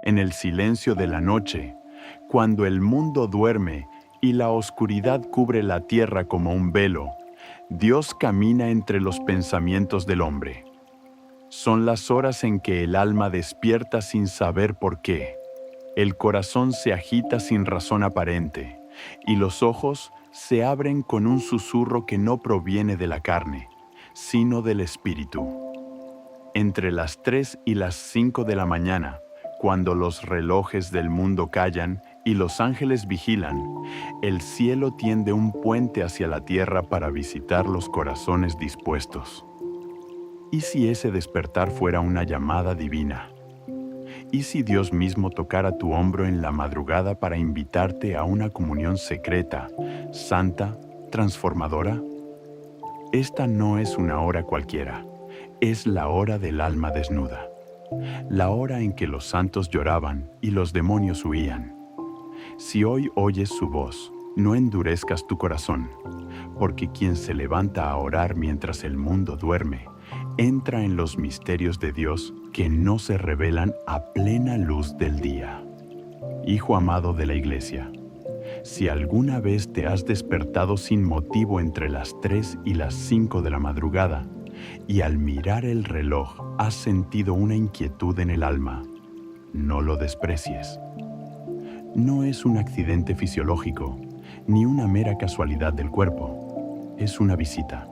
en el silencio de la noche, cuando el mundo duerme y la oscuridad cubre la tierra como un velo, Dios camina entre los pensamientos del hombre. Son las horas en que el alma despierta sin saber por qué, el corazón se agita sin razón aparente, y los ojos se abren con un susurro que no proviene de la carne, sino del espíritu. Entre las 3 y las 5 de la mañana, cuando los relojes del mundo callan y los ángeles vigilan, el cielo tiende un puente hacia la tierra para visitar los corazones dispuestos. ¿Y si ese despertar fuera una llamada divina? ¿Y si Dios mismo tocara tu hombro en la madrugada para invitarte a una comunión secreta, santa, transformadora? Esta no es una hora cualquiera, es la hora del alma desnuda, la hora en que los santos lloraban y los demonios huían. Si hoy oyes su voz, no endurezcas tu corazón, porque quien se levanta a orar mientras el mundo duerme, entra en los misterios de Dios que no se revelan a plena luz del día. Hijo amado de la Iglesia, si alguna vez te has despertado sin motivo entre las 3 y las 5 de la madrugada, y al mirar el reloj has sentido una inquietud en el alma, no lo desprecies. No es un accidente fisiológico, ni una mera casualidad del cuerpo. Es una visita.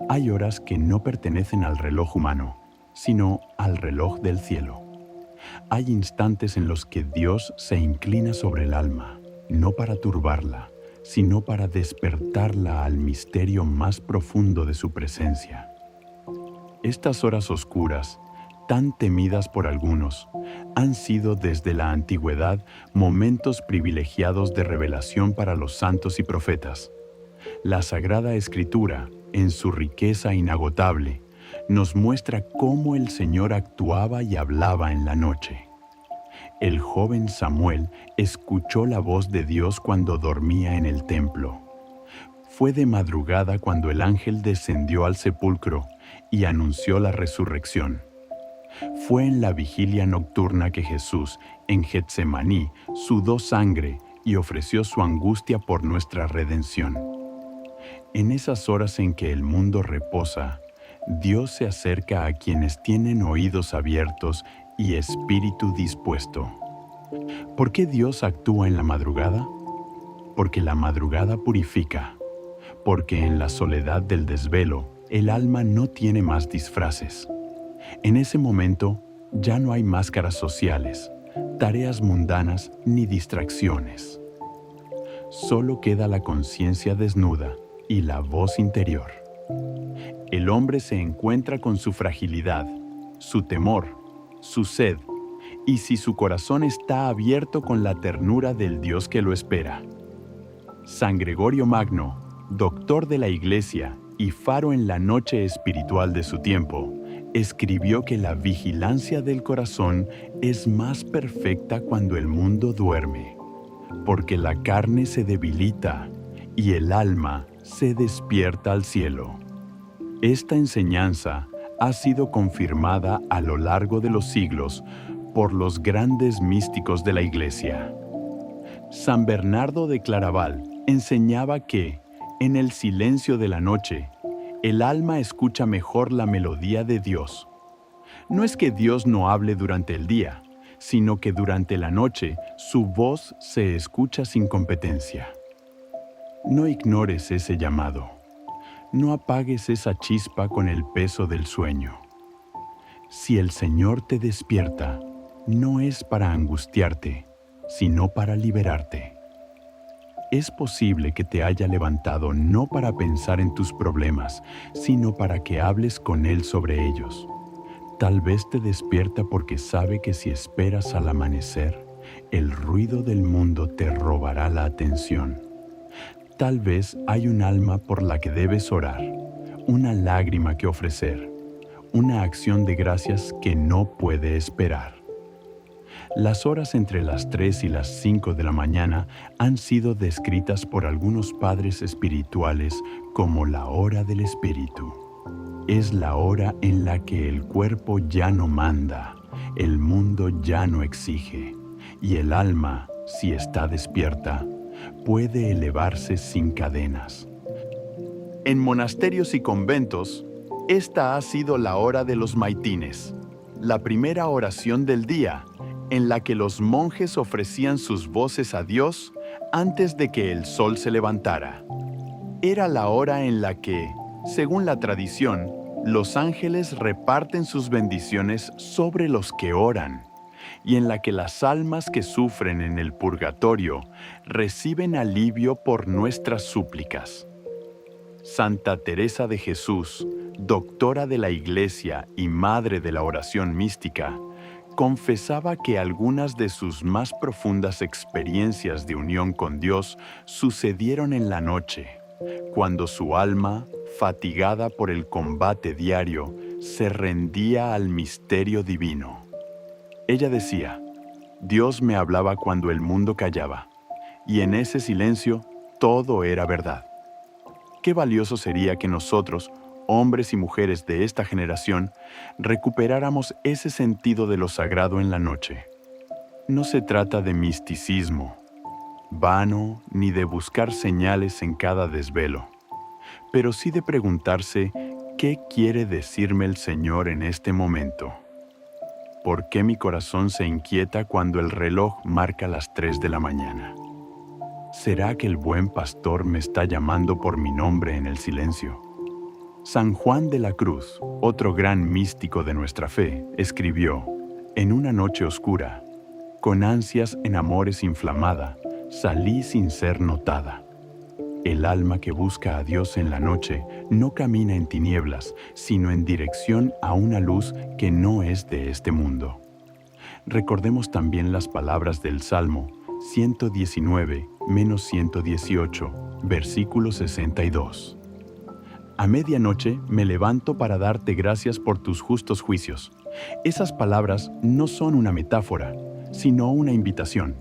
Hay horas que no pertenecen al reloj humano, sino al reloj del cielo. Hay instantes en los que Dios se inclina sobre el alma, no para turbarla, sino para despertarla al misterio más profundo de su presencia. Estas horas oscuras, tan temidas por algunos, han sido desde la antigüedad momentos privilegiados de revelación para los santos y profetas. La Sagrada Escritura, en su riqueza inagotable, nos muestra cómo el Señor actuaba y hablaba en la noche. El joven Samuel escuchó la voz de Dios cuando dormía en el templo. Fue de madrugada cuando el ángel descendió al sepulcro y anunció la resurrección. Fue en la vigilia nocturna que Jesús, en Getsemaní, sudó sangre y ofreció su angustia por nuestra redención. En esas horas en que el mundo reposa, Dios se acerca a quienes tienen oídos abiertos y espíritu dispuesto. ¿Por qué Dios actúa en la madrugada? Porque la madrugada purifica, porque en la soledad del desvelo el alma no tiene más disfraces. En ese momento ya no hay máscaras sociales, tareas mundanas ni distracciones. Solo queda la conciencia desnuda y la voz interior. El hombre se encuentra con su fragilidad, su temor, su sed, y si su corazón está abierto con la ternura del Dios que lo espera. San Gregorio Magno, doctor de la Iglesia y faro en la noche espiritual de su tiempo, escribió que la vigilancia del corazón es más perfecta cuando el mundo duerme, porque la carne se debilita y el alma se despierta al cielo. Esta enseñanza ha sido confirmada a lo largo de los siglos por los grandes místicos de la Iglesia. San Bernardo de Claraval enseñaba que, en el silencio de la noche, el alma escucha mejor la melodía de Dios. No es que Dios no hable durante el día, sino que durante la noche su voz se escucha sin competencia. No ignores ese llamado. No apagues esa chispa con el peso del sueño. Si el Señor te despierta, no es para angustiarte, sino para liberarte. Es posible que te haya levantado no para pensar en tus problemas, sino para que hables con Él sobre ellos. Tal vez te despierta porque sabe que si esperas al amanecer, el ruido del mundo te robará la atención. Tal vez hay un alma por la que debes orar, una lágrima que ofrecer, una acción de gracias que no puede esperar. Las horas entre las 3 y las 5 de la mañana han sido descritas por algunos padres espirituales como la hora del espíritu. Es la hora en la que el cuerpo ya no manda El mundo ya no exige, y el alma, si está despierta, puede elevarse sin cadenas. En monasterios y conventos, esta ha sido la hora de los maitines, la primera oración del día, en la que los monjes ofrecían sus voces a Dios antes de que el sol se levantara. Era la hora en la que, según la tradición, los ángeles reparten sus bendiciones sobre los que oran, y en la que las almas que sufren en el purgatorio reciben alivio por nuestras súplicas. Santa Teresa de Jesús, doctora de la Iglesia y madre de la oración mística, confesaba que algunas de sus más profundas experiencias de unión con Dios sucedieron en la noche, cuando su alma, fatigada por el combate diario, se rendía al misterio divino. Ella decía: Dios me hablaba cuando el mundo callaba, y en ese silencio todo era verdad. Qué valioso sería que nosotros, hombres y mujeres de esta generación, recuperáramos ese sentido de lo sagrado en la noche. No se trata de misticismo, vano, ni de buscar señales en cada desvelo, pero sí de preguntarse qué quiere decirme el Señor en este momento. ¿Por qué mi corazón se inquieta cuando el reloj marca las 3 de la mañana? ¿Será que el buen pastor me está llamando por mi nombre en el silencio? San Juan de la Cruz, otro gran místico de nuestra fe, escribió: En una noche oscura, con ansias en amores inflamada, salí sin ser notada. El alma que busca a Dios en la noche no camina en tinieblas, sino en dirección a una luz que no es de este mundo. Recordemos también las palabras del Salmo 119-118, versículo 62. A medianoche me levanto para darte gracias por tus justos juicios. Esas palabras no son una metáfora, sino una invitación.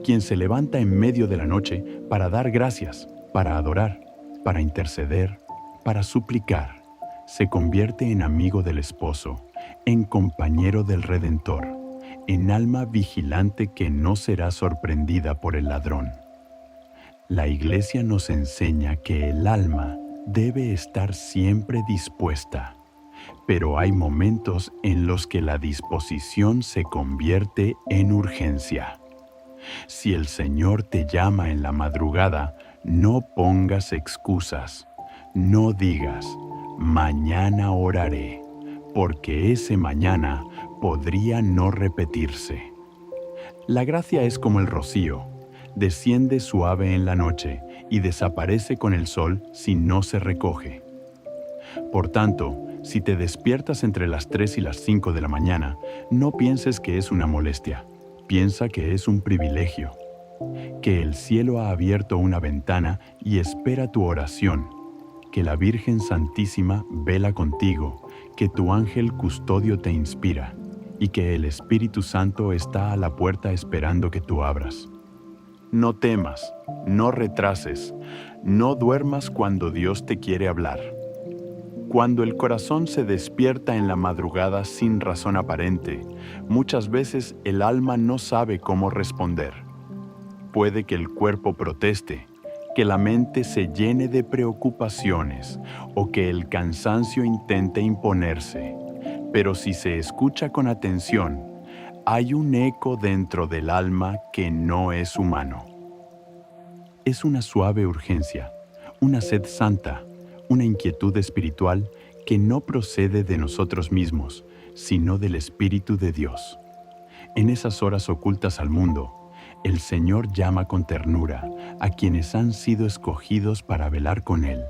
Quien se levanta en medio de la noche para dar gracias, para adorar, para interceder, para suplicar, se convierte en amigo del esposo, en compañero del Redentor, en alma vigilante que no será sorprendida por el ladrón. La Iglesia nos enseña que el alma debe estar siempre dispuesta, pero hay momentos en los que la disposición se convierte en urgencia. Si el Señor te llama en la madrugada, no pongas excusas. No digas: mañana oraré, porque ese mañana podría no repetirse. La gracia es como el rocío, desciende suave en la noche y desaparece con el sol si no se recoge. Por tanto, si te despiertas entre las 3 y las 5 de la mañana, no pienses que es una molestia. Piensa que es un privilegio, que el cielo ha abierto una ventana y espera tu oración, que la Virgen Santísima vela contigo, que tu ángel custodio te inspira y que el Espíritu Santo está a la puerta esperando que tú abras. No temas, no retrases, no duermas cuando Dios te quiere hablar. Cuando el corazón se despierta en la madrugada sin razón aparente, muchas veces el alma no sabe cómo responder. Puede que el cuerpo proteste, que la mente se llene de preocupaciones o que el cansancio intente imponerse. Pero si se escucha con atención, hay un eco dentro del alma que no es humano. Es una suave urgencia, una sed santa, una inquietud espiritual que no procede de nosotros mismos, sino del Espíritu de Dios. En esas horas ocultas al mundo, el Señor llama con ternura a quienes han sido escogidos para velar con Él,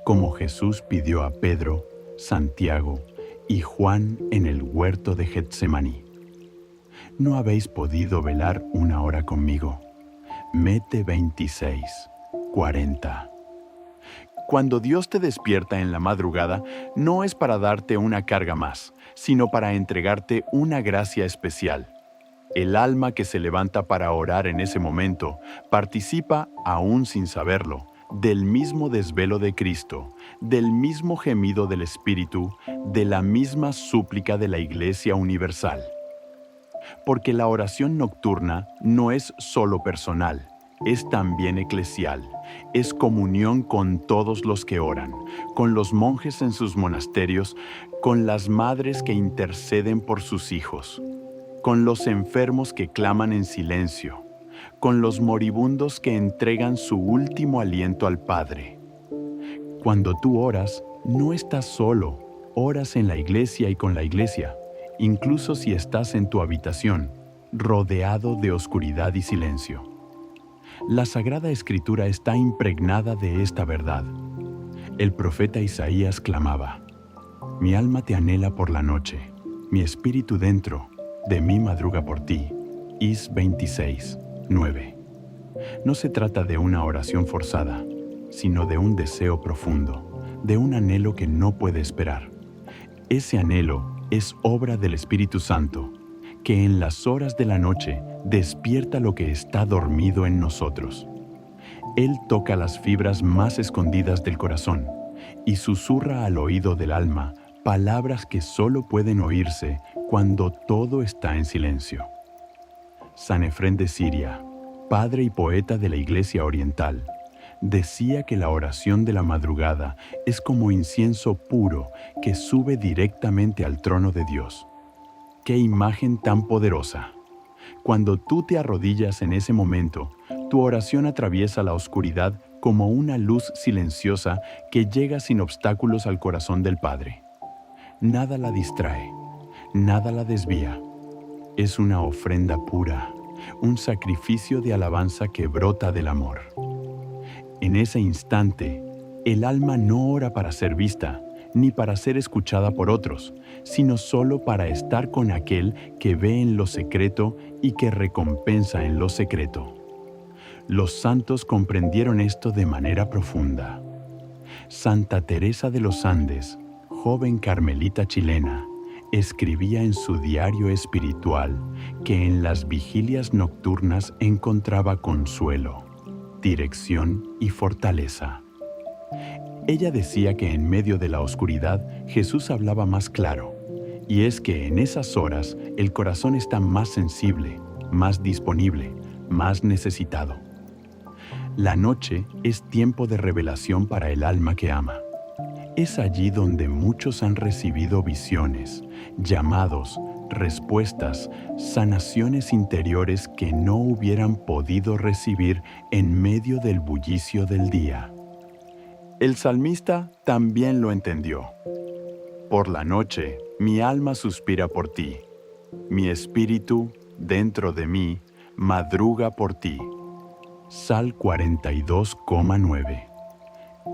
como Jesús pidió a Pedro, Santiago y Juan en el huerto de Getsemaní. ¿No habéis podido velar una hora conmigo? Mete 26, 40. Cuando Dios te despierta en la madrugada, no es para darte una carga más, sino para entregarte una gracia especial. El alma que se levanta para orar en ese momento participa, aún sin saberlo, del mismo desvelo de Cristo, del mismo gemido del Espíritu, de la misma súplica de la Iglesia universal. porque la oración nocturna no es solo personal, es también eclesial, es comunión con todos los que oran, con los monjes en sus monasterios, con las madres que interceden por sus hijos, con los enfermos que claman en silencio, con los moribundos que entregan su último aliento al Padre. Cuando tú oras, no estás solo, oras en la iglesia y con la iglesia, incluso si estás en tu habitación, rodeado de oscuridad y silencio. La Sagrada Escritura está impregnada de esta verdad. El profeta Isaías clamaba: Mi alma te anhela por la noche, mi espíritu dentro de mí madruga por ti. Is 26, 9. No se trata de una oración forzada, sino de un deseo profundo, de un anhelo que no puede esperar. Ese anhelo es obra del Espíritu Santo, que en las horas de la noche despierta lo que está dormido en nosotros. Él toca las fibras más escondidas del corazón y susurra al oído del alma palabras que solo pueden oírse cuando todo está en silencio. San Efrén de Siria, padre y poeta de la Iglesia Oriental, decía que la oración de la madrugada es como incienso puro que sube directamente al trono de Dios. ¡Qué imagen tan poderosa! Cuando tú te arrodillas en ese momento, tu oración atraviesa la oscuridad como una luz silenciosa que llega sin obstáculos al corazón del Padre. Nada la distrae, nada la desvía. Es una ofrenda pura, un sacrificio de alabanza que brota del amor. En ese instante, el alma no ora para ser vista, ni para ser escuchada por otros, sino solo para estar con aquel que ve en lo secreto y que recompensa en lo secreto. Los santos comprendieron esto de manera profunda. Santa Teresa de los Andes, joven carmelita chilena, escribía en su diario espiritual que en las vigilias nocturnas encontraba consuelo, dirección y fortaleza. Ella decía que en medio de la oscuridad Jesús hablaba más claro, y es que en esas horas el corazón está más sensible, más disponible, más necesitado. La noche es tiempo de revelación para el alma que ama. Es allí donde muchos han recibido visiones, llamados, respuestas, sanaciones interiores que no hubieran podido recibir en medio del bullicio del día. El salmista también lo entendió. Por la noche, mi alma suspira por ti. Mi espíritu, dentro de mí, madruga por ti. Sal 42,9.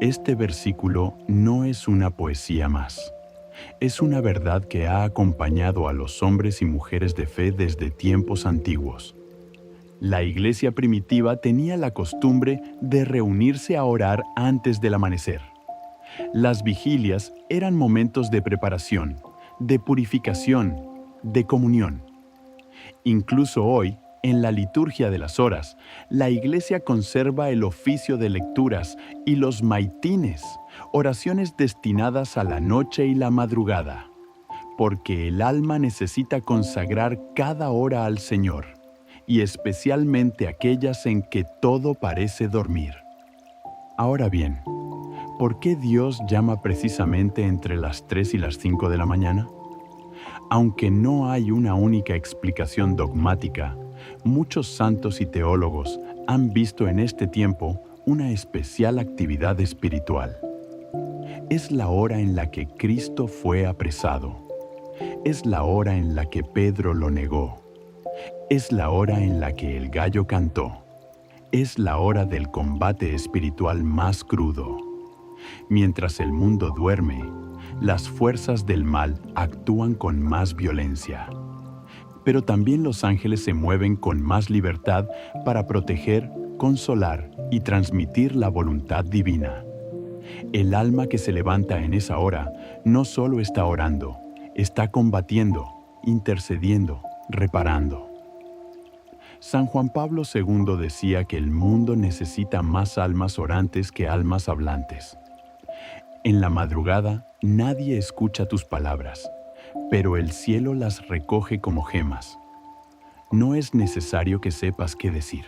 Este versículo no es una poesía más. Es una verdad que ha acompañado a los hombres y mujeres de fe desde tiempos antiguos. La iglesia primitiva tenía la costumbre de reunirse a orar antes del amanecer. Las vigilias eran momentos de preparación, de purificación, de comunión. Incluso hoy, en la liturgia de las horas, la iglesia conserva el oficio de lecturas y los maitines, oraciones destinadas a la noche y la madrugada, porque el alma necesita consagrar cada hora al Señor, y especialmente aquellas en que todo parece dormir. Ahora bien, ¿por qué Dios llama precisamente entre las 3 y las 5 de la mañana? Aunque no hay una única explicación dogmática, muchos santos y teólogos han visto en este tiempo una especial actividad espiritual. Es la hora en la que Cristo fue apresado. Es la hora en la que Pedro lo negó. Es la hora en la que el gallo cantó. Es la hora del combate espiritual más crudo. Mientras el mundo duerme, las fuerzas del mal actúan con más violencia. Pero también los ángeles se mueven con más libertad para proteger, consolar y transmitir la voluntad divina. El alma que se levanta en esa hora no solo está orando, está combatiendo, intercediendo, reparando. San Juan Pablo II decía que el mundo necesita más almas orantes que almas hablantes. En la madrugada nadie escucha tus palabras, pero el cielo las recoge como gemas. No es necesario que sepas qué decir.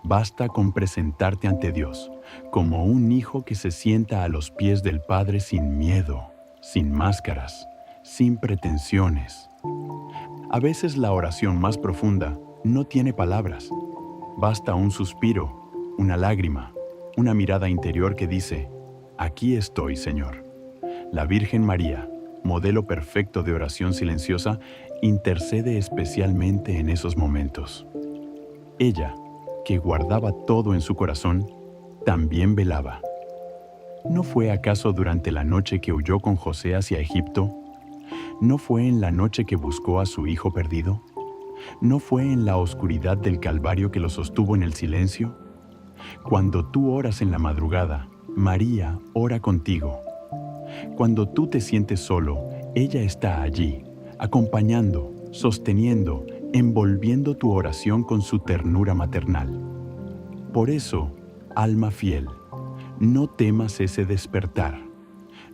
Basta con presentarte ante Dios, como un hijo que se sienta a los pies del Padre sin miedo, sin máscaras, sin pretensiones. A veces la oración más profunda no tiene palabras. Basta un suspiro, una lágrima, una mirada interior que dice: «Aquí estoy, Señor». La Virgen María, modelo perfecto de oración silenciosa, intercede especialmente en esos momentos. Ella, que guardaba todo en su corazón, también velaba. ¿No fue acaso durante la noche que huyó con José hacia Egipto? ¿No fue en la noche que buscó a su hijo perdido? ¿No fue en la oscuridad del Calvario que lo sostuvo en el silencio? Cuando tú oras en la madrugada, María ora contigo. Cuando tú te sientes solo, ella está allí, acompañando, sosteniendo, envolviendo tu oración con su ternura maternal. Por eso, alma fiel, no temas ese despertar.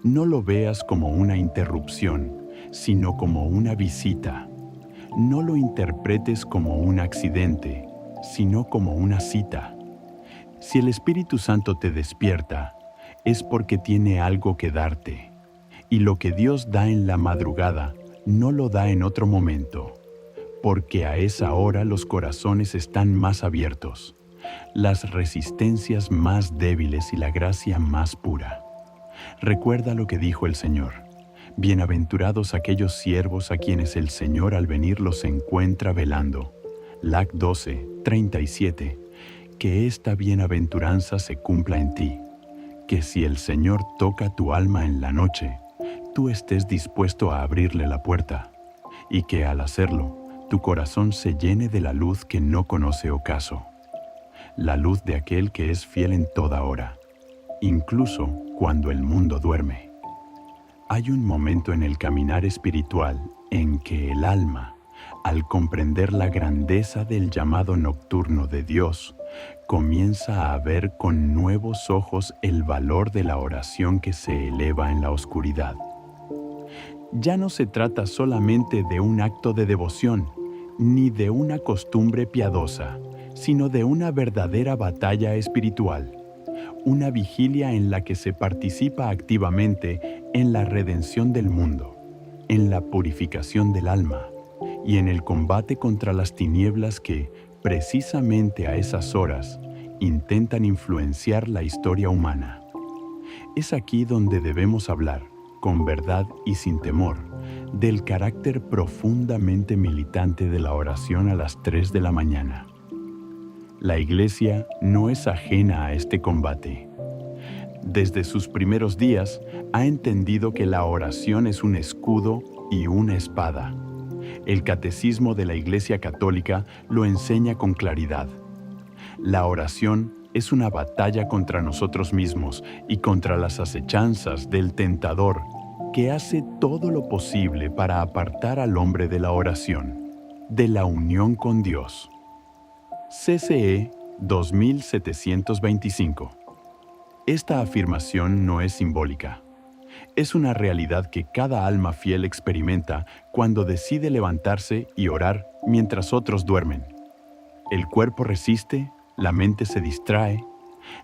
No lo veas como una interrupción, sino como una visita. No lo interpretes como un accidente, sino como una cita. Si el Espíritu Santo te despierta, es porque tiene algo que darte. Y lo que Dios da en la madrugada, no lo da en otro momento, porque a esa hora los corazones están más abiertos, las resistencias más débiles y la gracia más pura. Recuerda lo que dijo el Señor: «Bienaventurados aquellos siervos a quienes el Señor al venir los encuentra velando». Lac 12, 37. Que esta bienaventuranza se cumpla en ti, que si el Señor toca tu alma en la noche, tú estés dispuesto a abrirle la puerta, y que al hacerlo, tu corazón se llene de la luz que no conoce ocaso, la luz de aquel que es fiel en toda hora, incluso cuando el mundo duerme. Hay un momento en el caminar espiritual en que el alma, al comprender la grandeza del llamado nocturno de Dios, comienza a ver con nuevos ojos el valor de la oración que se eleva en la oscuridad. Ya no se trata solamente de un acto de devoción, ni de una costumbre piadosa, sino de una verdadera batalla espiritual, una vigilia en la que se participa activamente en la redención del mundo, en la purificación del alma y en el combate contra las tinieblas que, precisamente a esas horas, intentan influenciar la historia humana. Es aquí donde debemos hablar, con verdad y sin temor, del carácter profundamente militante de la oración a las 3 de la mañana. La Iglesia no es ajena a este combate. Desde sus primeros días ha entendido que la oración es un escudo y una espada. El Catecismo de la Iglesia Católica lo enseña con claridad. La oración es una batalla contra nosotros mismos y contra las acechanzas del tentador, que hace todo lo posible para apartar al hombre de la oración, de la unión con Dios. CCE 2725. Esta afirmación no es simbólica. Es una realidad que cada alma fiel experimenta cuando decide levantarse y orar mientras otros duermen. El cuerpo resiste, la mente se distrae,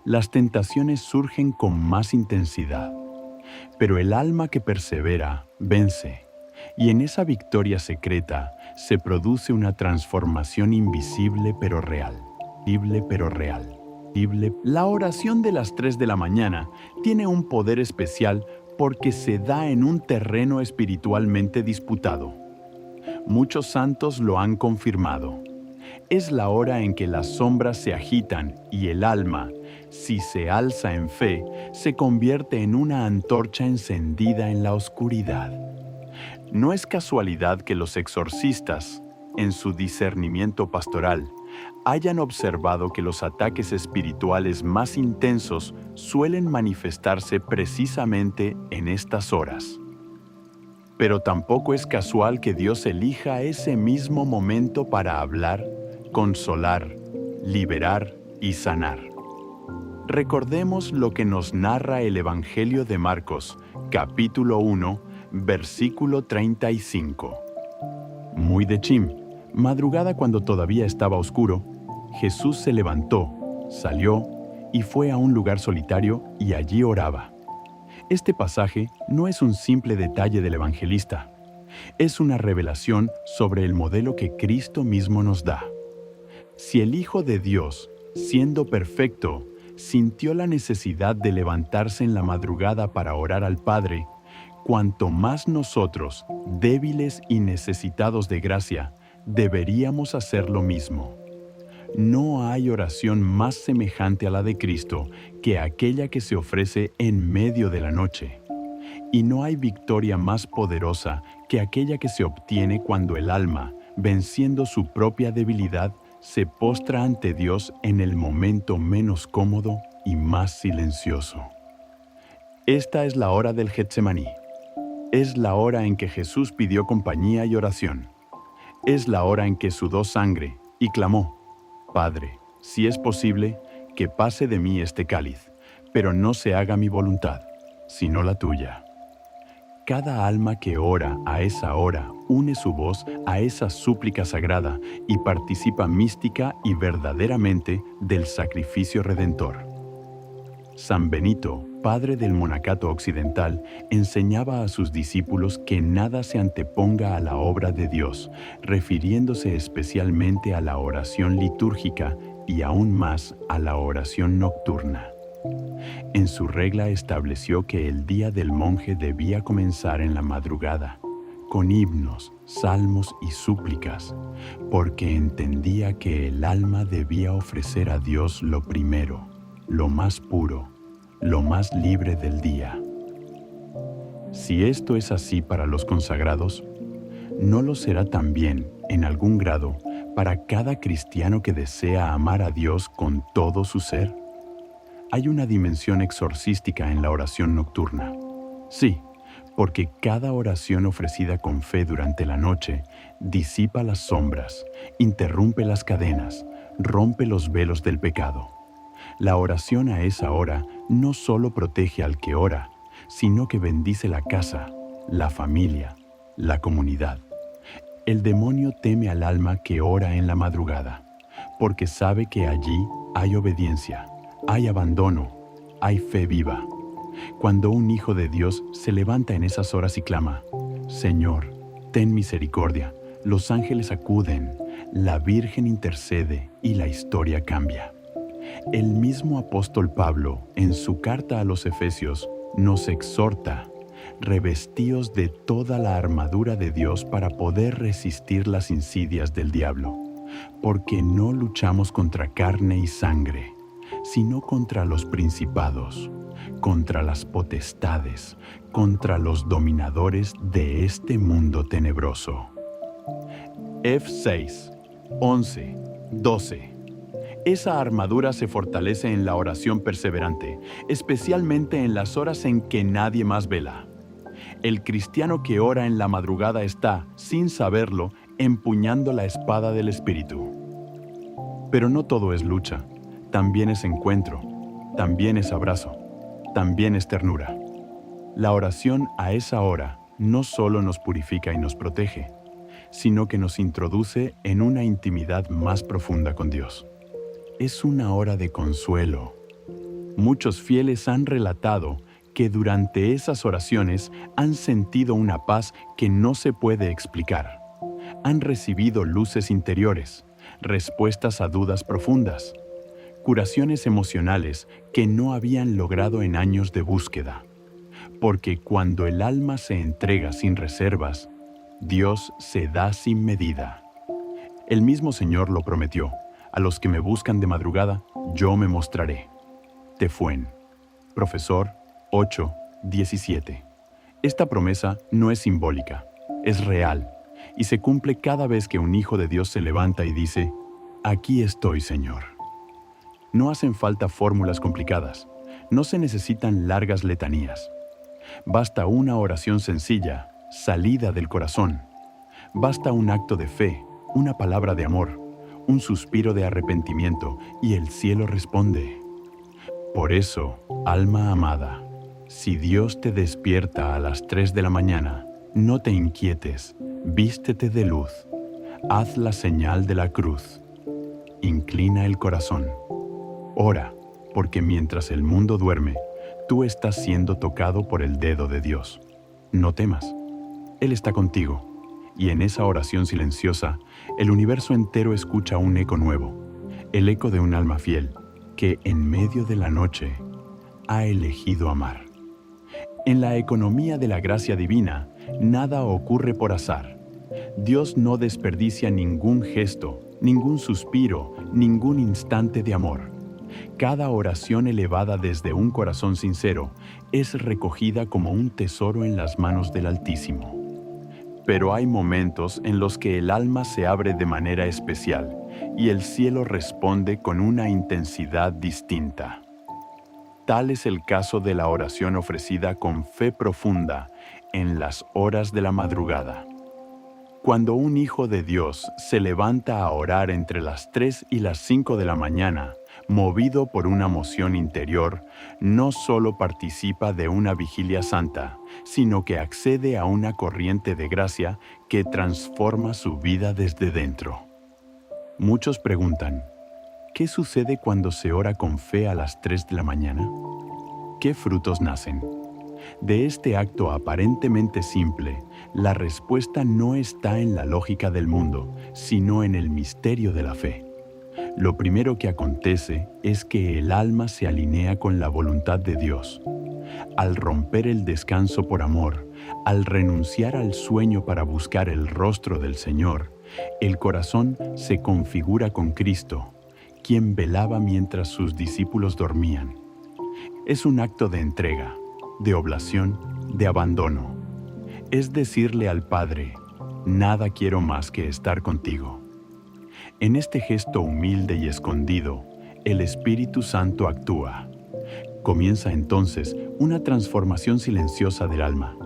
las tentaciones surgen con más intensidad. Pero el alma que persevera, vence, y en esa victoria secreta se produce una transformación invisible pero real. La oración de las 3 de la mañana tiene un poder especial porque se da en un terreno espiritualmente disputado. Muchos santos lo han confirmado. Es la hora en que las sombras se agitan y el alma, si se alza en fe, se convierte en una antorcha encendida en la oscuridad. No es casualidad que los exorcistas, en su discernimiento pastoral, hayan observado que los ataques espirituales más intensos suelen manifestarse precisamente en estas horas. Pero tampoco es casual que Dios elija ese mismo momento para hablar, consolar, liberar y sanar. Recordemos lo que nos narra el Evangelio de Marcos, capítulo 1, versículo 35. Muy de chim, Madrugada cuando todavía estaba oscuro, Jesús se levantó, salió y fue a un lugar solitario y allí oraba. Este pasaje no es un simple detalle del evangelista, es una revelación sobre el modelo que Cristo mismo nos da. Si el Hijo de Dios, siendo perfecto, sintió la necesidad de levantarse en la madrugada para orar al Padre, cuanto más nosotros, débiles y necesitados de gracia, deberíamos hacer lo mismo. No hay oración más semejante a la de Cristo que aquella que se ofrece en medio de la noche. Y no hay victoria más poderosa que aquella que se obtiene cuando el alma, venciendo su propia debilidad, se postra ante Dios en el momento menos cómodo y más silencioso. Esta es la hora del Getsemaní. Es la hora en que Jesús pidió compañía y oración. Es la hora en que sudó sangre y clamó: Padre, si es posible, que pase de mí este cáliz, pero no se haga mi voluntad, sino la tuya. Cada alma que ora a esa hora une su voz a esa súplica sagrada y participa mística y verdaderamente del sacrificio redentor. San Benito, padre del monacato occidental, enseñaba a sus discípulos que nada se anteponga a la obra de Dios, refiriéndose especialmente a la oración litúrgica y aún más a la oración nocturna. En su regla estableció que el día del monje debía comenzar en la madrugada, con himnos, salmos y súplicas, porque entendía que el alma debía ofrecer a Dios lo primero, lo más puro, lo más libre del día. Si esto es así para los consagrados, ¿no lo será también, en algún grado, para cada cristiano que desea amar a Dios con todo su ser? Hay una dimensión exorcística en la oración nocturna. Sí, porque cada oración ofrecida con fe durante la noche disipa las sombras, interrumpe las cadenas, rompe los velos del pecado. La oración a esa hora no solo protege al que ora, sino que bendice la casa, la familia, la comunidad. El demonio teme al alma que ora en la madrugada, porque sabe que allí hay obediencia, hay abandono, hay fe viva. Cuando un hijo de Dios se levanta en esas horas y clama: Señor, ten misericordia, los ángeles acuden, la Virgen intercede y la historia cambia. El mismo apóstol Pablo, en su carta a los Efesios, nos exhorta: revestíos de toda la armadura de Dios para poder resistir las insidias del diablo, porque no luchamos contra carne y sangre, sino contra los principados, contra las potestades, contra los dominadores de este mundo tenebroso. F6, 11, 12. Esa armadura se fortalece en la oración perseverante, especialmente en las horas en que nadie más vela. El cristiano que ora en la madrugada está, sin saberlo, empuñando la espada del Espíritu. Pero no todo es lucha, también es encuentro, también es abrazo, también es ternura. La oración a esa hora no solo nos purifica y nos protege, sino que nos introduce en una intimidad más profunda con Dios. Es una hora de consuelo. Muchos fieles han relatado que durante esas oraciones han sentido una paz que no se puede explicar. Han recibido luces interiores, respuestas a dudas profundas, curaciones emocionales que no habían logrado en años de búsqueda. Porque cuando el alma se entrega sin reservas, Dios se da sin medida. El mismo Señor lo prometió: a los que me buscan de madrugada, yo me mostraré. Tefuen, Profesor 8:17. Esta promesa no es simbólica, es real, y se cumple cada vez que un hijo de Dios se levanta y dice: aquí estoy, Señor. No hacen falta fórmulas complicadas, no se necesitan largas letanías. Basta una oración sencilla, salida del corazón. Basta un acto de fe, una palabra de amor, un suspiro de arrepentimiento, y el cielo responde. Por eso, alma amada, si Dios te despierta a las 3 de la mañana, no te inquietes, vístete de luz. Haz la señal de la cruz. Inclina el corazón. Ora, porque mientras el mundo duerme, tú estás siendo tocado por el dedo de Dios. No temas. Él está contigo. Y en esa oración silenciosa, el universo entero escucha un eco nuevo, el eco de un alma fiel, que en medio de la noche ha elegido amar. En la economía de la gracia divina, nada ocurre por azar. Dios no desperdicia ningún gesto, ningún suspiro, ningún instante de amor. Cada oración elevada desde un corazón sincero es recogida como un tesoro en las manos del Altísimo. Pero hay momentos en los que el alma se abre de manera especial y el cielo responde con una intensidad distinta. Tal es el caso de la oración ofrecida con fe profunda en las horas de la madrugada. Cuando un hijo de Dios se levanta a orar entre las 3 y las 5 de la mañana, movido por una emoción interior, no solo participa de una vigilia santa, sino que accede a una corriente de gracia que transforma su vida desde dentro. Muchos preguntan, ¿qué sucede cuando se ora con fe a las 3 de la mañana? ¿Qué frutos nacen? De este acto aparentemente simple, la respuesta no está en la lógica del mundo, sino en el misterio de la fe. Lo primero que acontece es que el alma se alinea con la voluntad de Dios. Al romper el descanso por amor, al renunciar al sueño para buscar el rostro del Señor, el corazón se configura con Cristo, quien velaba mientras sus discípulos dormían. Es un acto de entrega, de oblación, de abandono. Es decirle al Padre, nada quiero más que estar contigo. En este gesto humilde y escondido, el Espíritu Santo actúa. Comienza entonces una transformación silenciosa del alma.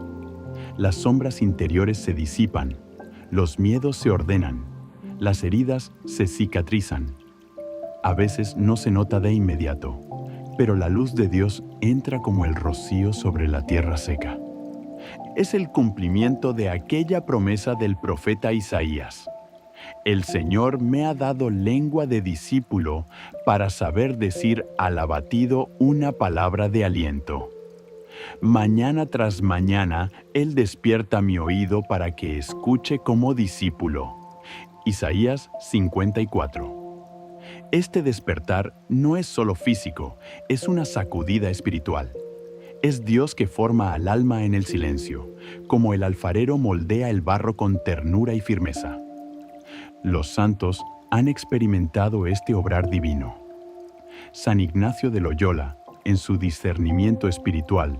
Las sombras interiores se disipan, los miedos se ordenan, las heridas se cicatrizan. A veces no se nota de inmediato, pero la luz de Dios entra como el rocío sobre la tierra seca. Es el cumplimiento de aquella promesa del profeta Isaías. El Señor me ha dado lengua de discípulo para saber decir al abatido una palabra de aliento. Mañana tras mañana, Él despierta mi oído para que escuche como discípulo. Isaías 54. Este despertar no es solo físico, es una sacudida espiritual. Es Dios que forma al alma en el silencio, como el alfarero moldea el barro con ternura y firmeza. Los santos han experimentado este obrar divino. San Ignacio de Loyola, en su discernimiento espiritual,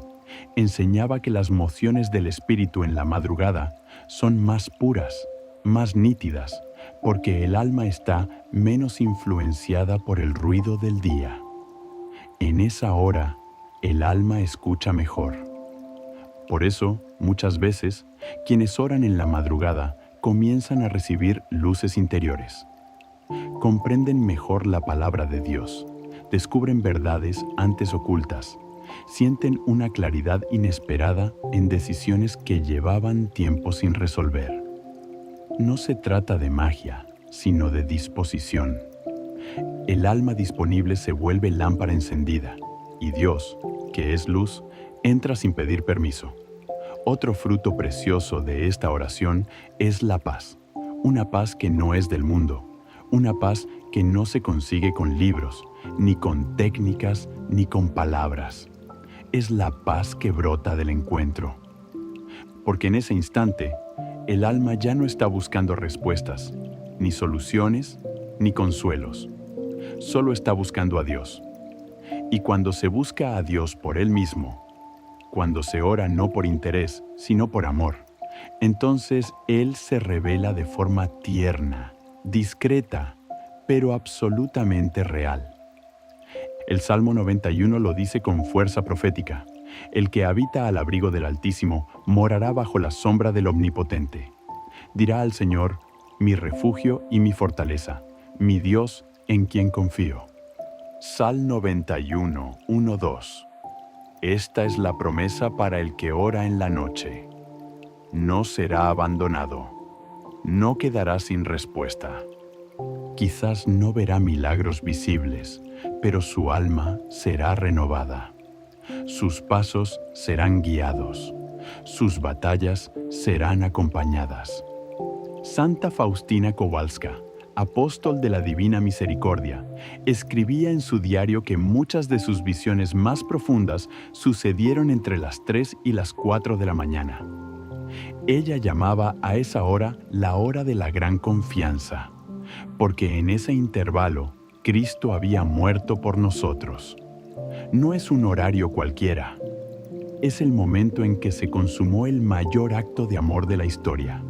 enseñaba que las mociones del espíritu en la madrugada son más puras, más nítidas, porque el alma está menos influenciada por el ruido del día. En esa hora, el alma escucha mejor. Por eso, muchas veces, quienes oran en la madrugada comienzan a recibir luces interiores. Comprenden mejor la palabra de Dios, descubren verdades antes ocultas, sienten una claridad inesperada en decisiones que llevaban tiempo sin resolver. No se trata de magia, sino de disposición. El alma disponible se vuelve lámpara encendida, y Dios, que es luz, entra sin pedir permiso. Otro fruto precioso de esta oración es la paz, una paz que no es del mundo, una paz que no se consigue con libros, ni con técnicas, ni con palabras. Es la paz que brota del encuentro. Porque en ese instante, el alma ya no está buscando respuestas, ni soluciones, ni consuelos. Solo está buscando a Dios. Y cuando se busca a Dios por Él mismo, cuando se ora no por interés, sino por amor, entonces Él se revela de forma tierna, discreta, pero absolutamente real. El Salmo 91 lo dice con fuerza profética. El que habita al abrigo del Altísimo morará bajo la sombra del Omnipotente. Dirá al Señor, mi refugio y mi fortaleza, mi Dios en quien confío. Salmo 91, 1-2. Esta es la promesa para el que ora en la noche. No será abandonado. no quedará sin respuesta. Quizás no verá milagros visibles, pero su alma será renovada. Sus pasos serán guiados. Sus batallas serán acompañadas. Santa Faustina Kowalska, apóstol de la Divina Misericordia, escribía en su diario que muchas de sus visiones más profundas sucedieron entre las 3 y las 4 de la mañana. Ella llamaba a esa hora la hora de la gran confianza, porque en ese intervalo Cristo había muerto por nosotros. No es un horario cualquiera. Es el momento en que se consumó el mayor acto de amor de la historia.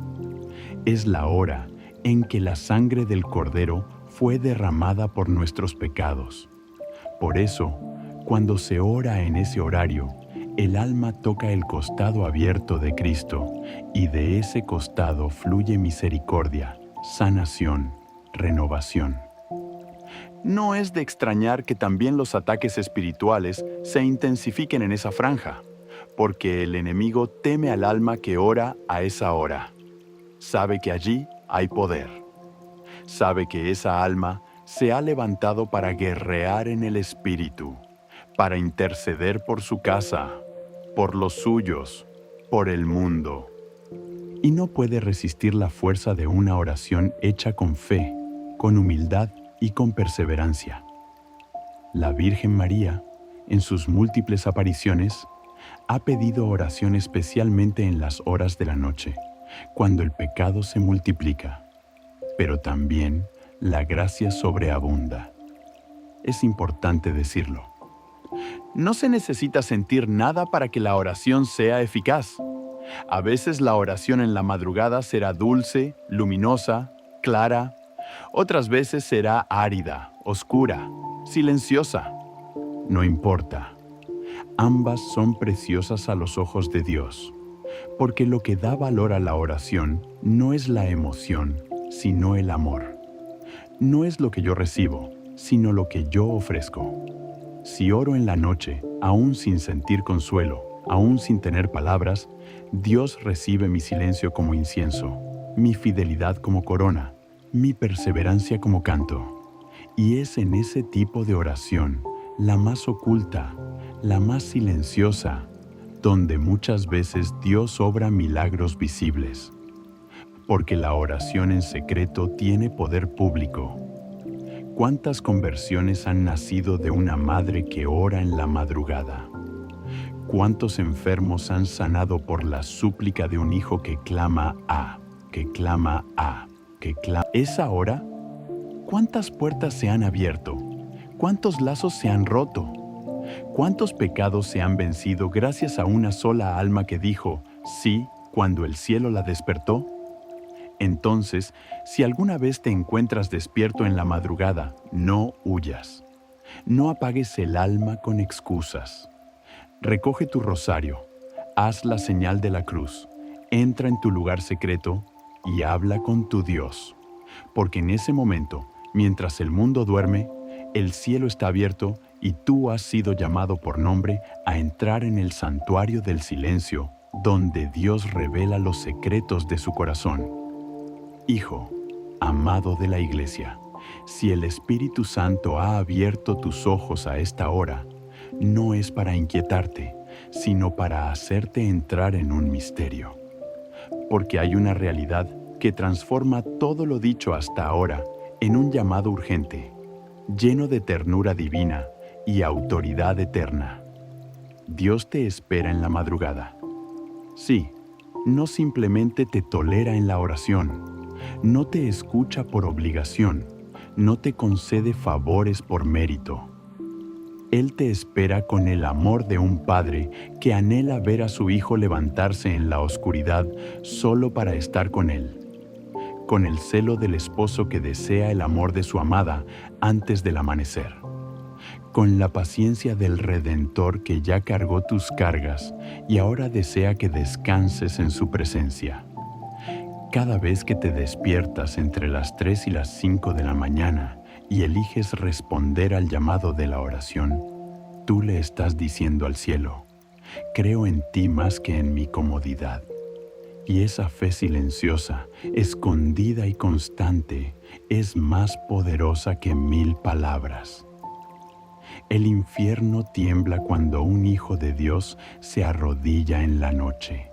Es la hora en que la sangre del Cordero fue derramada por nuestros pecados. Por eso, cuando se ora en ese horario, el alma toca el costado abierto de Cristo y de ese costado fluye misericordia, sanación, renovación. No es de extrañar que también los ataques espirituales se intensifiquen en esa franja, porque el enemigo teme al alma que ora a esa hora. Sabe que allí hay poder. Sabe que esa alma se ha levantado para guerrear en el espíritu, para interceder por su casa, por los suyos, por el mundo. Y no puede resistir la fuerza de una oración hecha con fe, con humildad y con perseverancia. La Virgen María, en sus múltiples apariciones, ha pedido oración especialmente en las horas de la noche, cuando el pecado se multiplica, pero también la gracia sobreabunda. Es importante decirlo. No se necesita sentir nada para que la oración sea eficaz. A veces la oración en la madrugada será dulce, luminosa, clara. Otras veces será árida, oscura, silenciosa. No importa. Ambas son preciosas a los ojos de Dios, porque lo que da valor a la oración no es la emoción, sino el amor. No es lo que yo recibo, sino lo que yo ofrezco. Si oro en la noche, aún sin sentir consuelo, aún sin tener palabras, Dios recibe mi silencio como incienso, mi fidelidad como corona, mi perseverancia como canto. Y es en ese tipo de oración, la más oculta, la más silenciosa, donde muchas veces Dios obra milagros visibles. Porque la oración en secreto tiene poder público. ¿Cuántas conversiones han nacido de una madre que ora en la madrugada? ¿Cuántos enfermos han sanado por la súplica de un hijo que clama que clama que clama? ¿Esa hora? ¿Cuántas puertas se han abierto? ¿Cuántos lazos se han roto? ¿Cuántos pecados se han vencido gracias a una sola alma que dijo sí cuando el cielo la despertó? Entonces, si alguna vez te encuentras despierto en la madrugada, no huyas. No apagues el alma con excusas. Recoge tu rosario, haz la señal de la cruz, entra en tu lugar secreto y habla con tu Dios. Porque en ese momento, mientras el mundo duerme, el cielo está abierto y tú has sido llamado por nombre a entrar en el santuario del silencio, donde Dios revela los secretos de su corazón. Hijo, amado de la Iglesia, si el Espíritu Santo ha abierto tus ojos a esta hora, no es para inquietarte, sino para hacerte entrar en un misterio. Porque hay una realidad que transforma todo lo dicho hasta ahora en un llamado urgente, lleno de ternura divina y autoridad eterna. Dios te espera en la madrugada. Sí, no simplemente te tolera en la oración, no te escucha por obligación, no te concede favores por mérito. Él te espera con el amor de un padre que anhela ver a su hijo levantarse en la oscuridad solo para estar con él, con el celo del esposo que desea el amor de su amada antes del amanecer, con la paciencia del Redentor que ya cargó tus cargas y ahora desea que descanses en su presencia. Cada vez que te despiertas entre las 3 y las 5 de la mañana y eliges responder al llamado de la oración, tú le estás diciendo al cielo, creo en ti más que en mi comodidad. Y esa fe silenciosa, escondida y constante, es más poderosa que 1000 palabras. El infierno tiembla cuando un hijo de Dios se arrodilla en la noche.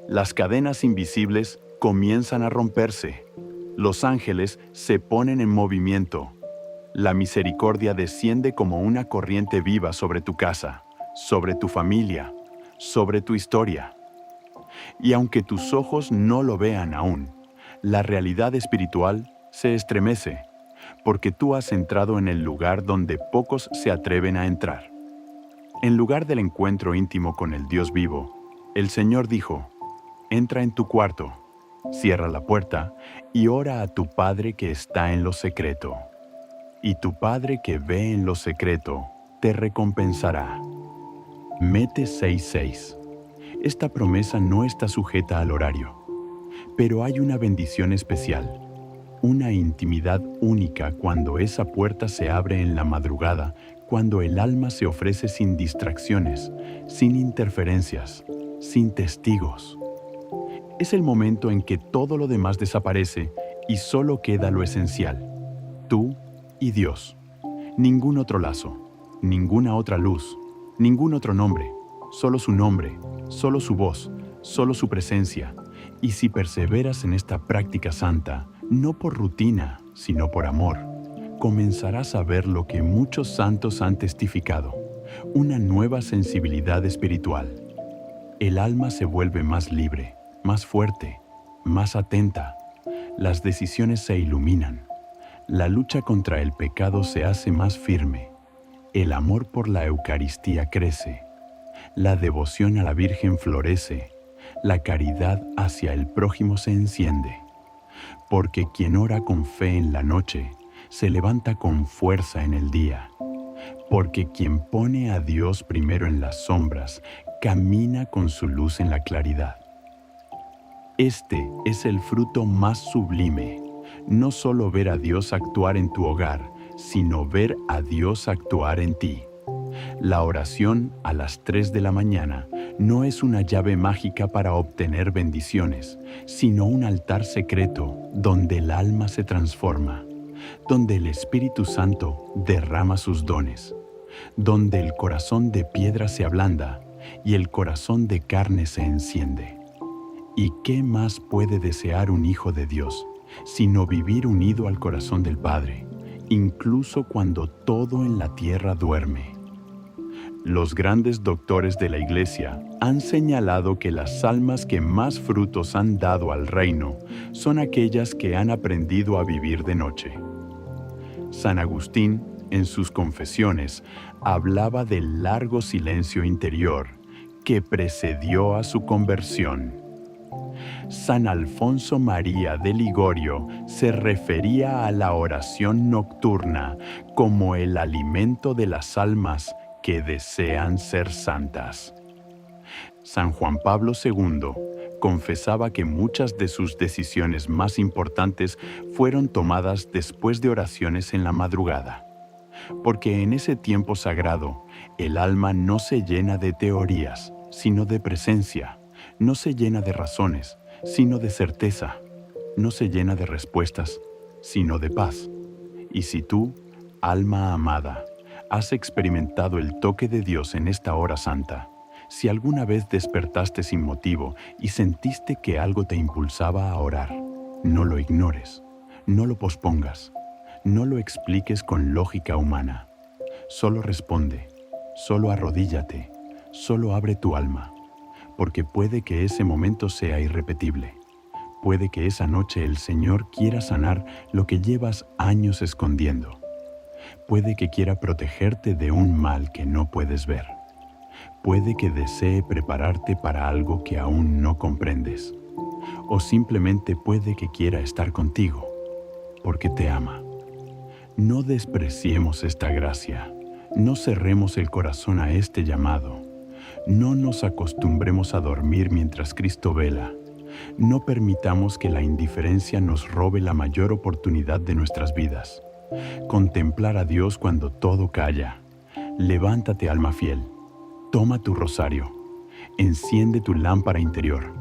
Las cadenas invisibles comienzan a romperse. Los ángeles se ponen en movimiento. La misericordia desciende como una corriente viva sobre tu casa, sobre tu familia, sobre tu historia. Y aunque tus ojos no lo vean aún, la realidad espiritual se estremece, porque tú has entrado en el lugar donde pocos se atreven a entrar. En lugar del encuentro íntimo con el Dios vivo, el Señor dijo: entra en tu cuarto, cierra la puerta y ora a tu Padre que está en lo secreto. Y tu Padre que ve en lo secreto te recompensará. Mete 6:6. Esta promesa no está sujeta al horario, pero hay una bendición especial, una intimidad única cuando esa puerta se abre en la madrugada, cuando el alma se ofrece sin distracciones, sin interferencias, sin testigos. Es el momento en que todo lo demás desaparece y solo queda lo esencial: tú y Dios. Ningún otro lazo, ninguna otra luz, ningún otro nombre, solo su nombre, solo su voz, solo su presencia. Y si perseveras en esta práctica santa, no por rutina, sino por amor, comenzarás a ver lo que muchos santos han testificado: una nueva sensibilidad espiritual. El alma se vuelve más libre, más fuerte, más atenta. Las decisiones se iluminan. La lucha contra el pecado se hace más firme. El amor por la Eucaristía crece. La devoción a la Virgen florece. La caridad hacia el prójimo se enciende. Porque quien ora con fe en la noche, se levanta con fuerza en el día. Porque quien pone a Dios primero en las sombras, camina con su luz en la claridad. Este es el fruto más sublime. No solo ver a Dios actuar en tu hogar, sino ver a Dios actuar en ti. La oración a las 3 de la mañana no es una llave mágica para obtener bendiciones, sino un altar secreto donde el alma se transforma, donde el Espíritu Santo derrama sus dones, donde el corazón de piedra se ablanda y el corazón de carne se enciende. ¿Y qué más puede desear un hijo de Dios sino vivir unido al corazón del Padre, incluso cuando todo en la tierra duerme? Los grandes doctores de la Iglesia han señalado que las almas que más frutos han dado al reino son aquellas que han aprendido a vivir de noche. San Agustín, en sus Confesiones, hablaba del largo silencio interior que precedió a su conversión. San Alfonso María de Ligorio se refería a la oración nocturna como el alimento de las almas que desean ser santas. San Juan Pablo II confesaba que muchas de sus decisiones más importantes fueron tomadas después de oraciones en la madrugada, porque en ese tiempo sagrado el alma no se llena de teorías, sino de presencia, no se llena de razones, sino de certeza, no se llena de respuestas, sino de paz. Y si tú, alma amada, has experimentado el toque de Dios en esta hora santa, si alguna vez despertaste sin motivo y sentiste que algo te impulsaba a orar, no lo ignores, no lo pospongas, no lo expliques con lógica humana. Solo responde, solo arrodíllate, solo abre tu alma, porque puede que ese momento sea irrepetible. Puede que esa noche el Señor quiera sanar lo que llevas años escondiendo. Puede que quiera protegerte de un mal que no puedes ver. Puede que desee prepararte para algo que aún no comprendes. O simplemente puede que quiera estar contigo, porque te ama. No despreciemos esta gracia. No cerremos el corazón a este llamado. No nos acostumbremos a dormir mientras Cristo vela. No permitamos que la indiferencia nos robe la mayor oportunidad de nuestras vidas. Contemplar a Dios cuando todo calla. Levántate, alma fiel. Toma tu rosario. Enciende tu lámpara interior.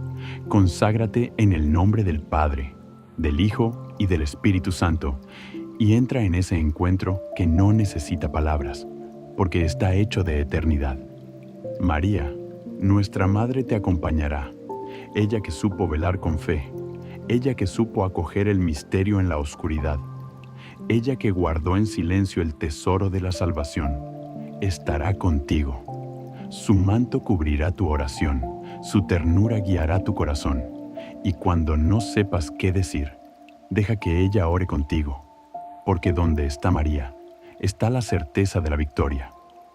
Conságrate en el nombre del Padre, del Hijo y del Espíritu Santo, y entra en ese encuentro que no necesita palabras, porque está hecho de eternidad. María, nuestra Madre, te acompañará, ella que supo velar con fe, ella que supo acoger el misterio en la oscuridad, ella que guardó en silencio el tesoro de la salvación, estará contigo. Su manto cubrirá tu oración, su ternura guiará tu corazón, y cuando no sepas qué decir, deja que ella ore contigo, porque donde está María, está la certeza de la victoria.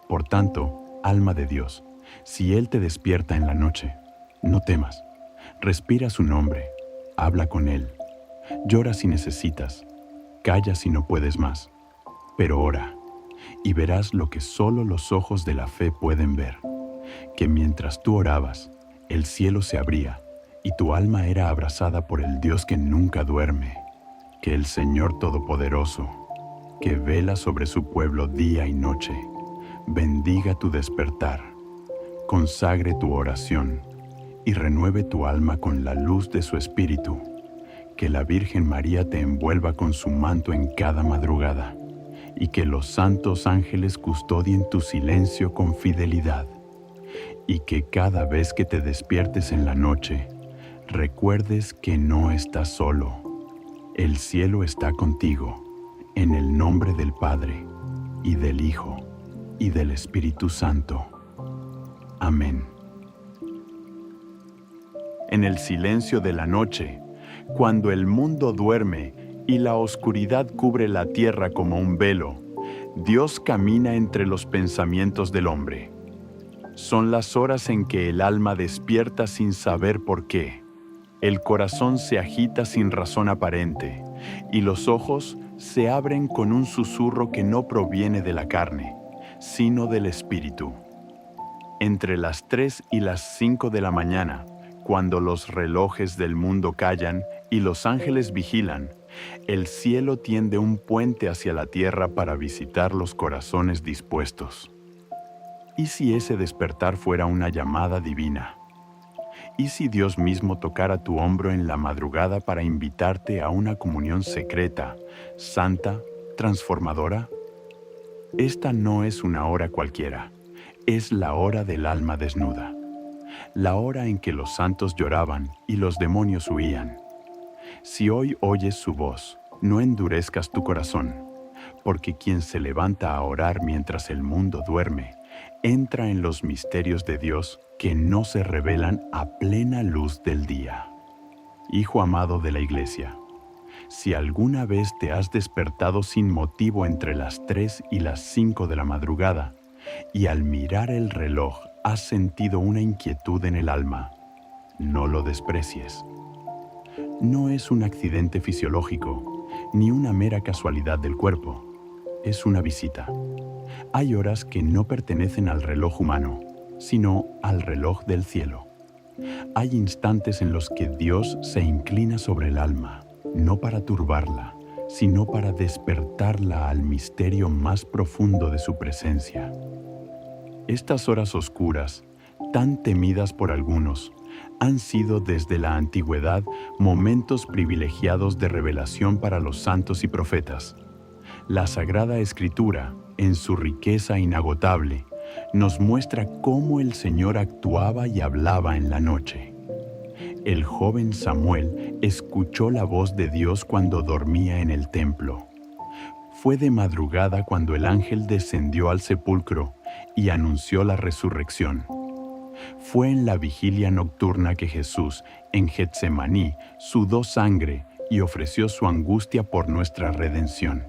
Por tanto, alma de Dios, si Él te despierta en la noche, no temas, respira su nombre, habla con Él, llora si necesitas, calla si no puedes más, pero ora, y verás lo que solo los ojos de la fe pueden ver, que mientras tú orabas, el cielo se abría y tu alma era abrazada por el Dios que nunca duerme, que el Señor Todopoderoso, que vela sobre su pueblo día y noche, bendiga tu despertar, consagre tu oración y renueve tu alma con la luz de su Espíritu, que la Virgen María te envuelva con su manto en cada madrugada y que los santos ángeles custodien tu silencio con fidelidad, y que cada vez que te despiertes en la noche, recuerdes que no estás solo. El cielo está contigo, en el nombre del Padre, y del Hijo, y del Espíritu Santo. Amén. En el silencio de la noche, cuando el mundo duerme y la oscuridad cubre la tierra como un velo, Dios camina entre los pensamientos del hombre. Son las horas en que el alma despierta sin saber por qué, el corazón se agita sin razón aparente, y los ojos se abren con un susurro que no proviene de la carne, sino del Espíritu. Entre las 3 y las 5 de la mañana, cuando los relojes del mundo callan y los ángeles vigilan, el cielo tiende un puente hacia la tierra para visitar los corazones dispuestos. ¿Y si ese despertar fuera una llamada divina? ¿Y si Dios mismo tocara tu hombro en la madrugada para invitarte a una comunión secreta, santa, transformadora? Esta no es una hora cualquiera, es la hora del alma desnuda, la hora en que los santos lloraban y los demonios huían. Si hoy oyes su voz, no endurezcas tu corazón, porque quien se levanta a orar mientras el mundo duerme, entra en los misterios de Dios que no se revelan a plena luz del día. Hijo amado de la Iglesia, si alguna vez te has despertado sin motivo entre las 3 y las 5 de la madrugada, y al mirar el reloj has sentido una inquietud en el alma, no lo desprecies. No es un accidente fisiológico, ni una mera casualidad del cuerpo. Es una visita. Hay horas que no pertenecen al reloj humano, sino al reloj del cielo. Hay instantes en los que Dios se inclina sobre el alma, no para turbarla, sino para despertarla al misterio más profundo de su presencia. Estas horas oscuras, tan temidas por algunos, han sido desde la antigüedad momentos privilegiados de revelación para los santos y profetas. La Sagrada Escritura, en su riqueza inagotable, nos muestra cómo el Señor actuaba y hablaba en la noche. El joven Samuel escuchó la voz de Dios cuando dormía en el templo. Fue de madrugada cuando el ángel descendió al sepulcro y anunció la resurrección. Fue en la vigilia nocturna que Jesús, en Getsemaní, sudó sangre y ofreció su angustia por nuestra redención.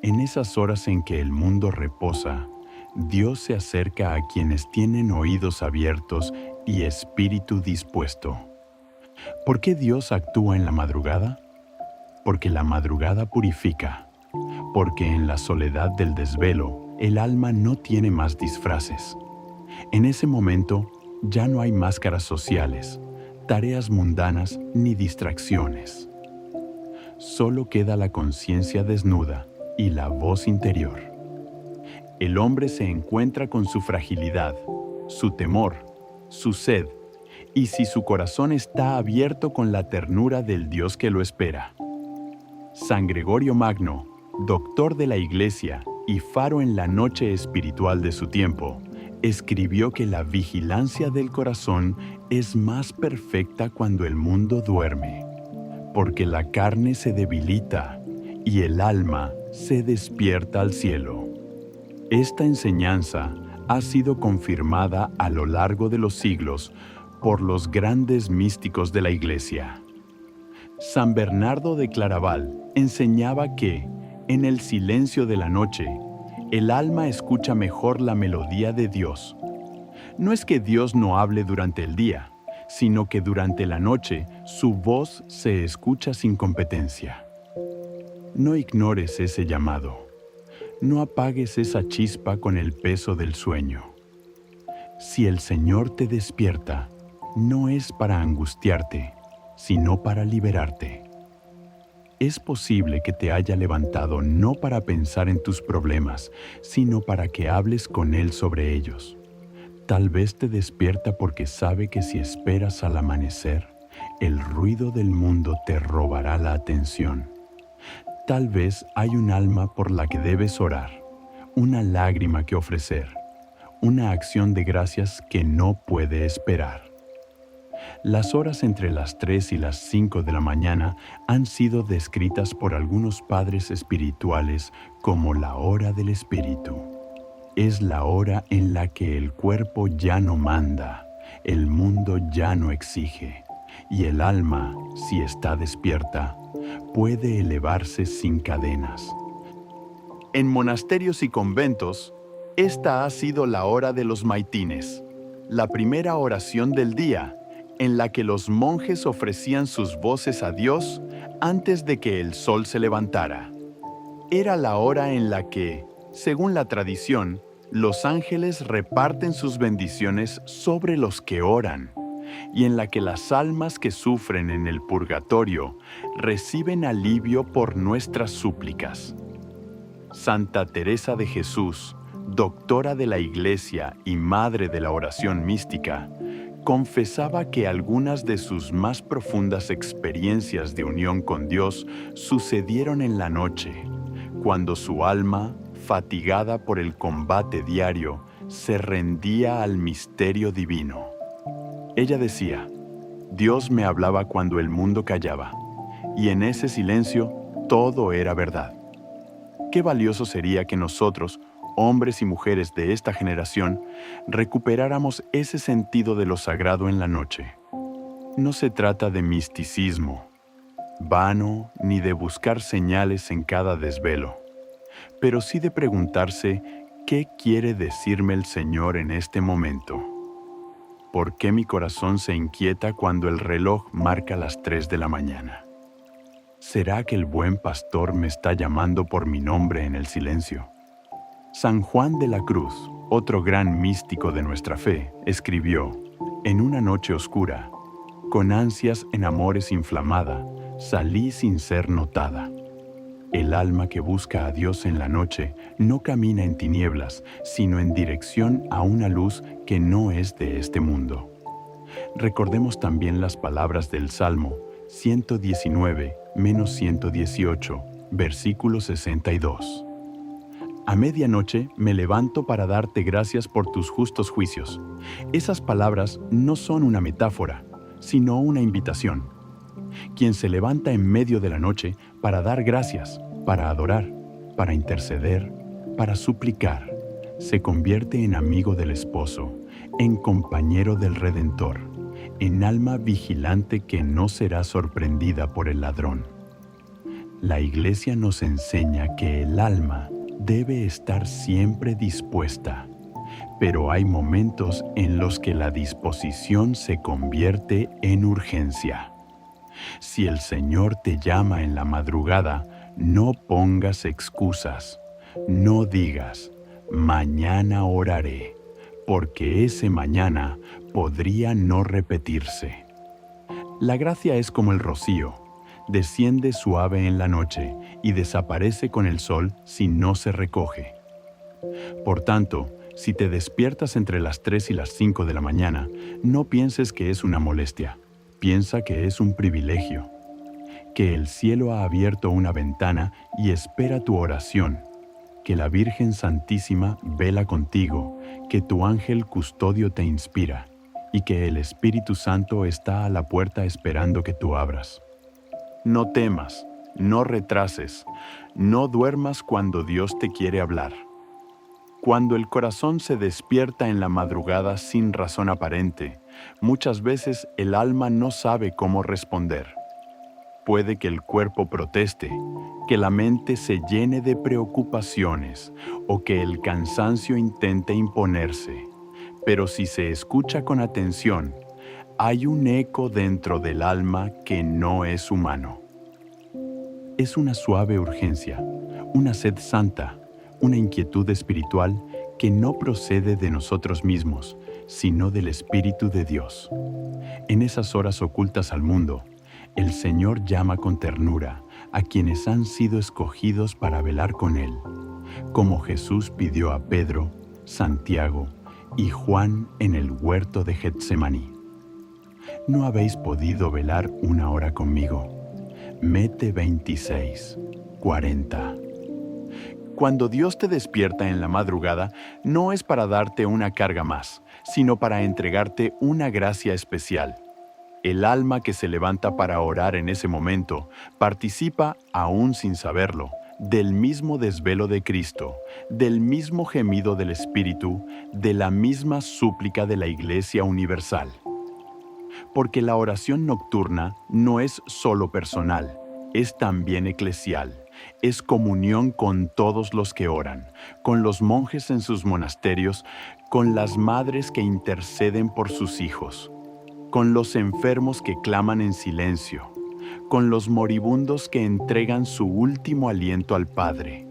En esas horas en que el mundo reposa, Dios se acerca a quienes tienen oídos abiertos y espíritu dispuesto. ¿Por qué Dios actúa en la madrugada? Porque la madrugada purifica, porque en la soledad del desvelo el alma no tiene más disfraces. En ese momento ya no hay máscaras sociales, tareas mundanas ni distracciones. Solo queda la conciencia desnuda y la voz interior. El hombre se encuentra con su fragilidad, su temor, su sed, y si su corazón está abierto con la ternura del Dios que lo espera. San Gregorio Magno, doctor de la Iglesia y faro en la noche espiritual de su tiempo, escribió que la vigilancia del corazón es más perfecta cuando el mundo duerme, porque la carne se debilita y el alma se despierta al cielo. Esta enseñanza ha sido confirmada a lo largo de los siglos por los grandes místicos de la Iglesia. San Bernardo de Claraval enseñaba que, en el silencio de la noche, el alma escucha mejor la melodía de Dios. No es que Dios no hable durante el día, sino que durante la noche su voz se escucha sin competencia. No ignores ese llamado. No apagues esa chispa con el peso del sueño. Si el Señor te despierta, no es para angustiarte, sino para liberarte. Es posible que te haya levantado no para pensar en tus problemas, sino para que hables con Él sobre ellos. Tal vez te despierta porque sabe que si esperas al amanecer, el ruido del mundo te robará la atención. Tal vez hay un alma por la que debes orar, una lágrima que ofrecer, una acción de gracias que no puede esperar. Las horas entre las 3 y las 5 de la mañana han sido descritas por algunos padres espirituales como la hora del espíritu. Es la hora en la que el cuerpo ya no manda, el mundo ya no exige, y el alma, si está despierta, puede elevarse sin cadenas. En monasterios y conventos, esta ha sido la hora de los maitines, la primera oración del día, en la que los monjes ofrecían sus voces a Dios antes de que el sol se levantara. Era la hora en la que, según la tradición, los ángeles reparten sus bendiciones sobre los que oran, y en la que las almas que sufren en el purgatorio reciben alivio por nuestras súplicas. Santa Teresa de Jesús, doctora de la Iglesia y madre de la oración mística, confesaba que algunas de sus más profundas experiencias de unión con Dios sucedieron en la noche, cuando su alma, fatigada por el combate diario, se rendía al misterio divino. Ella decía, Dios me hablaba cuando el mundo callaba, y en ese silencio todo era verdad. Qué valioso sería que nosotros, hombres y mujeres de esta generación, recuperáramos ese sentido de lo sagrado en la noche. No se trata de misticismo, vano, ni de buscar señales en cada desvelo, pero sí de preguntarse qué quiere decirme el Señor en este momento. ¿Por qué mi corazón se inquieta cuando el reloj marca las 3 de la mañana? ¿Será que el buen pastor me está llamando por mi nombre en el silencio? San Juan de la Cruz, otro gran místico de nuestra fe, escribió, en una noche oscura, con ansias en amores inflamada, salí sin ser notada. El alma que busca a Dios en la noche no camina en tinieblas, sino en dirección a una luz que no es de este mundo. Recordemos también las palabras del Salmo 119-118, versículo 62. A medianoche me levanto para darte gracias por tus justos juicios. Esas palabras no son una metáfora, sino una invitación. Quien se levanta en medio de la noche para dar gracias, para adorar, para interceder, para suplicar, se convierte en amigo del esposo, en compañero del Redentor, en alma vigilante que no será sorprendida por el ladrón. La Iglesia nos enseña que el alma debe estar siempre dispuesta, pero hay momentos en los que la disposición se convierte en urgencia. Si el Señor te llama en la madrugada, no pongas excusas. No digas, mañana oraré, porque ese mañana podría no repetirse. La gracia es como el rocío, desciende suave en la noche y desaparece con el sol si no se recoge. Por tanto, Si te despiertas entre las 3 y las 5 de la mañana, no pienses que es una molestia. Piensa que es un privilegio, que el cielo ha abierto una ventana y espera tu oración, que la Virgen Santísima vela contigo, que tu ángel custodio te inspira y que el Espíritu Santo está a la puerta esperando que tú abras. No temas, no retrases, no duermas cuando Dios te quiere hablar. Cuando el corazón se despierta en la madrugada sin razón aparente, muchas veces el alma no sabe cómo responder. Puede que el cuerpo proteste, que la mente se llene de preocupaciones o que el cansancio intente imponerse. Pero si se escucha con atención, hay un eco dentro del alma que no es humano. Es una suave urgencia, una sed santa, una inquietud espiritual que no procede de nosotros mismos, sino del Espíritu de Dios. En esas horas ocultas al mundo, el Señor llama con ternura a quienes han sido escogidos para velar con Él, como Jesús pidió a Pedro, Santiago y Juan en el huerto de Getsemaní. ¿No habéis podido velar una hora conmigo? Mete 26, 40. Cuando Dios te despierta en la madrugada, no es para darte una carga más, sino para entregarte una gracia especial. El alma que se levanta para orar en ese momento participa, aún sin saberlo, del mismo desvelo de Cristo, del mismo gemido del Espíritu, de la misma súplica de la Iglesia universal. Porque la oración nocturna no es solo personal, es también eclesial. Es comunión con todos los que oran, con los monjes en sus monasterios, con las madres que interceden por sus hijos, con los enfermos que claman en silencio, con los moribundos que entregan su último aliento al Padre.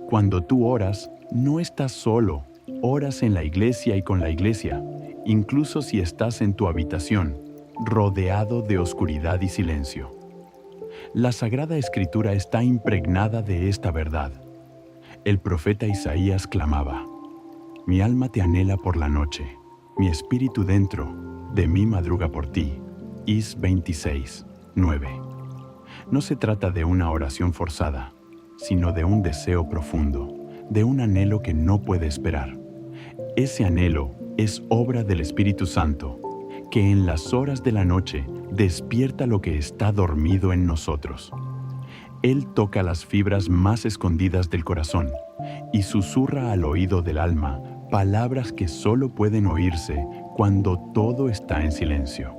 Cuando tú oras, no estás solo, oras en la iglesia y con la iglesia, incluso si estás en tu habitación, rodeado de oscuridad y silencio. La Sagrada Escritura está impregnada de esta verdad. El profeta Isaías clamaba: «Mi alma te anhela por la noche, mi espíritu dentro de mí madruga por ti». Is 26, 9. No se trata de una oración forzada, sino de un deseo profundo, de un anhelo que no puede esperar. Ese anhelo es obra del Espíritu Santo, que en las horas de la noche despierta lo que está dormido en nosotros. Él toca las fibras más escondidas del corazón y susurra al oído del alma palabras que solo pueden oírse cuando todo está en silencio.